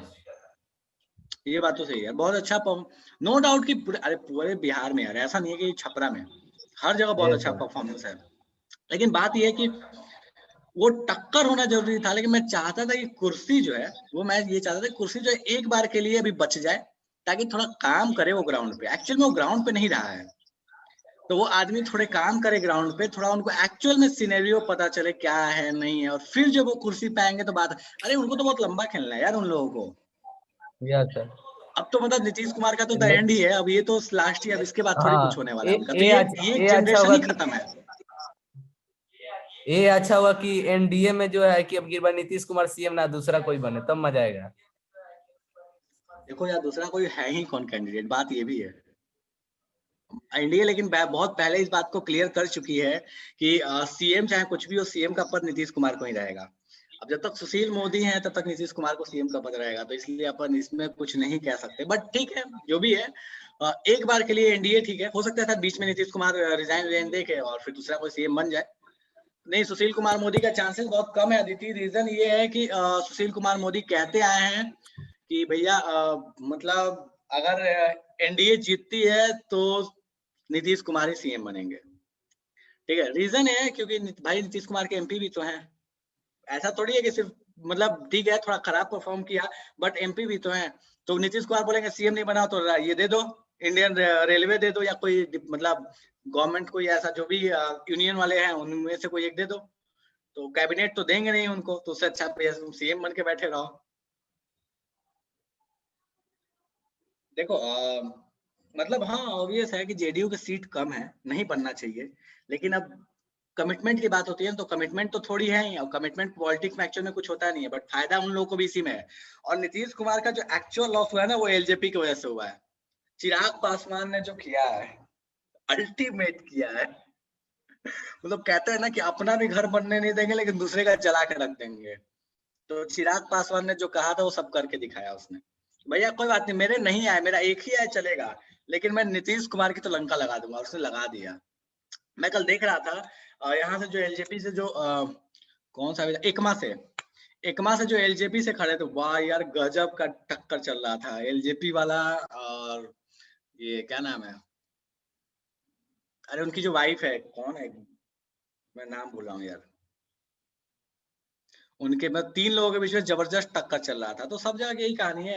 S1: ये बात तो सही है, बहुत अच्छा। नो डाउट कि अरे पूरे बिहार में यार, ऐसा नहीं है कि छपरा में, हर जगह बहुत
S2: ये
S1: अच्छा
S2: तो
S1: परफॉर्मेंस है। लेकिन बात यह है कि वो टक्कर होना जरूरी था। लेकिन मैं चाहता था कि कुर्सी जो है, वो मैं ये चाहता था कि कुर्सी जो है एक बार के लिए अभी बच जाए, ताकि थोड़ा काम करे वो ग्राउंड पे। एक्चुअल में वो ग्राउंड पे नहीं रहा है, तो वो आदमी थोड़े काम करे ग्राउंड पे, थोड़ा उनको एक्चुअल में सिनेरियो पता चले क्या है नहीं है, और फिर जब वो कुर्सी पे आएंगे तो बात। अरे उनको तो बहुत लंबा खेलना है यार उन लोगों को।
S2: यह था।
S1: अब तो मतलब नीतीश कुमार का तो द एंड ही
S2: लेकिन
S1: है, अब ये तो लास्ट ही, अब इसके बाद थोड़ी कुछ
S2: हाँ,
S1: होने वाला है उनका, तो ये
S2: ये अच्छा
S1: जनरेशन
S2: होगा
S1: ही
S2: कि
S1: खत्म है।
S2: एनडीए में जो है कि अब की बार नीतीश कुमार सीएम ना दूसरा कोई बने, तब मजा आएगा।
S1: देखो यार, दूसरा कोई है ही कौन कैंडिडेट, बात ये भी है। एनडीए लेकिन बहुत पहले इस बात को क्लियर कर चुकी है कि सीएम चाहे कुछ भी हो, सीएम का पद नीतीश कुमार को ही रहेगा। अब जब तक सुशील मोदी हैं तब तक नीतीश कुमार को सीएम का पद रहेगा, तो इसलिए अपन इसमें कुछ नहीं कह सकते। बट ठीक है, जो भी है, एक बार के लिए एनडीए ठीक है। हो सकता है बीच में नीतीश कुमार रिजाइन दे के और फिर दूसरा कोई सीएम बन जाए। नहीं, सुशील कुमार मोदी का चांसेस बहुत कम है अदिति। रीजन ये है कि सुशील कुमार मोदी कहते आए हैं कि भैया मतलब अगर एनडीए जीतती है तो नीतीश कुमार ही सीएम बनेंगे। ठीक है, रीजन है क्योंकि भाई नीतीश कुमार के एमपी भी तो हैं। ऐसा थोड़ी है कि सिर्फ मतलब ठीक है थोड़ा खराब परफॉर्म किया, बट एमपी भी तो हैं। तो नीतीश कुमार बोलेंगे सीएम नहीं बना तो ये दे दो, इंडियन रेलवे दे दो, या कोई मतलब गवर्नमेंट कोई ऐसा जो भी यूनियन वाले हैं उनमें से कोई एक दे दो। तो कैबिनेट तो देंगे नहीं उनको, तो उससे अच्छा तुम सीएम बन के बैठे रहो। देखो मतलब हाँ ऑब्वियस है कि जेडीयू की सीट कम है, नहीं बनना चाहिए। लेकिन अब कमिटमेंट की बात होती है, तो कमिटमेंट तो थोड़ी है ही, और कमिटमेंट पॉलिटिक्स में एक्चुअल में कुछ होता नहीं है, बट फायदा उन लोगों को भी इसी में है। और नीतीश कुमार का जो एक्चुअल लॉस हुआ है ना, वो एलजेपी की वजह से हुआ है। चिराग पासवान ने जो किया है, अल्टीमेट किया है। मतलब कहते हैं ना कि अपना भी घर बनने नहीं देंगे लेकिन दूसरे का जला के रख देंगे। तो चिराग पासवान ने जो कहा था वो सब करके दिखाया उसने। भैया कोई बात नहीं, मेरे नहीं आए, मेरा एक ही आए चलेगा, लेकिन मैं नीतीश कुमार की तो लंका लगा दूंगा, उसने लगा दिया। मैं कल देख रहा था यहाँ से जो एलजेपी से जो कौन सा एकमा से जो एलजेपी से खड़े थे, वाह यार गजब का टक्कर चल रहा था एलजेपी वाला। और ये क्या नाम है, अरे उनकी जो वाइफ है कौन है, मैं नाम भूल रहा हूँ यार। उनके मतलब तीन लोगों के बीच में जबरदस्त टक्कर चल रहा था, तो सब जगह यही कहानी है।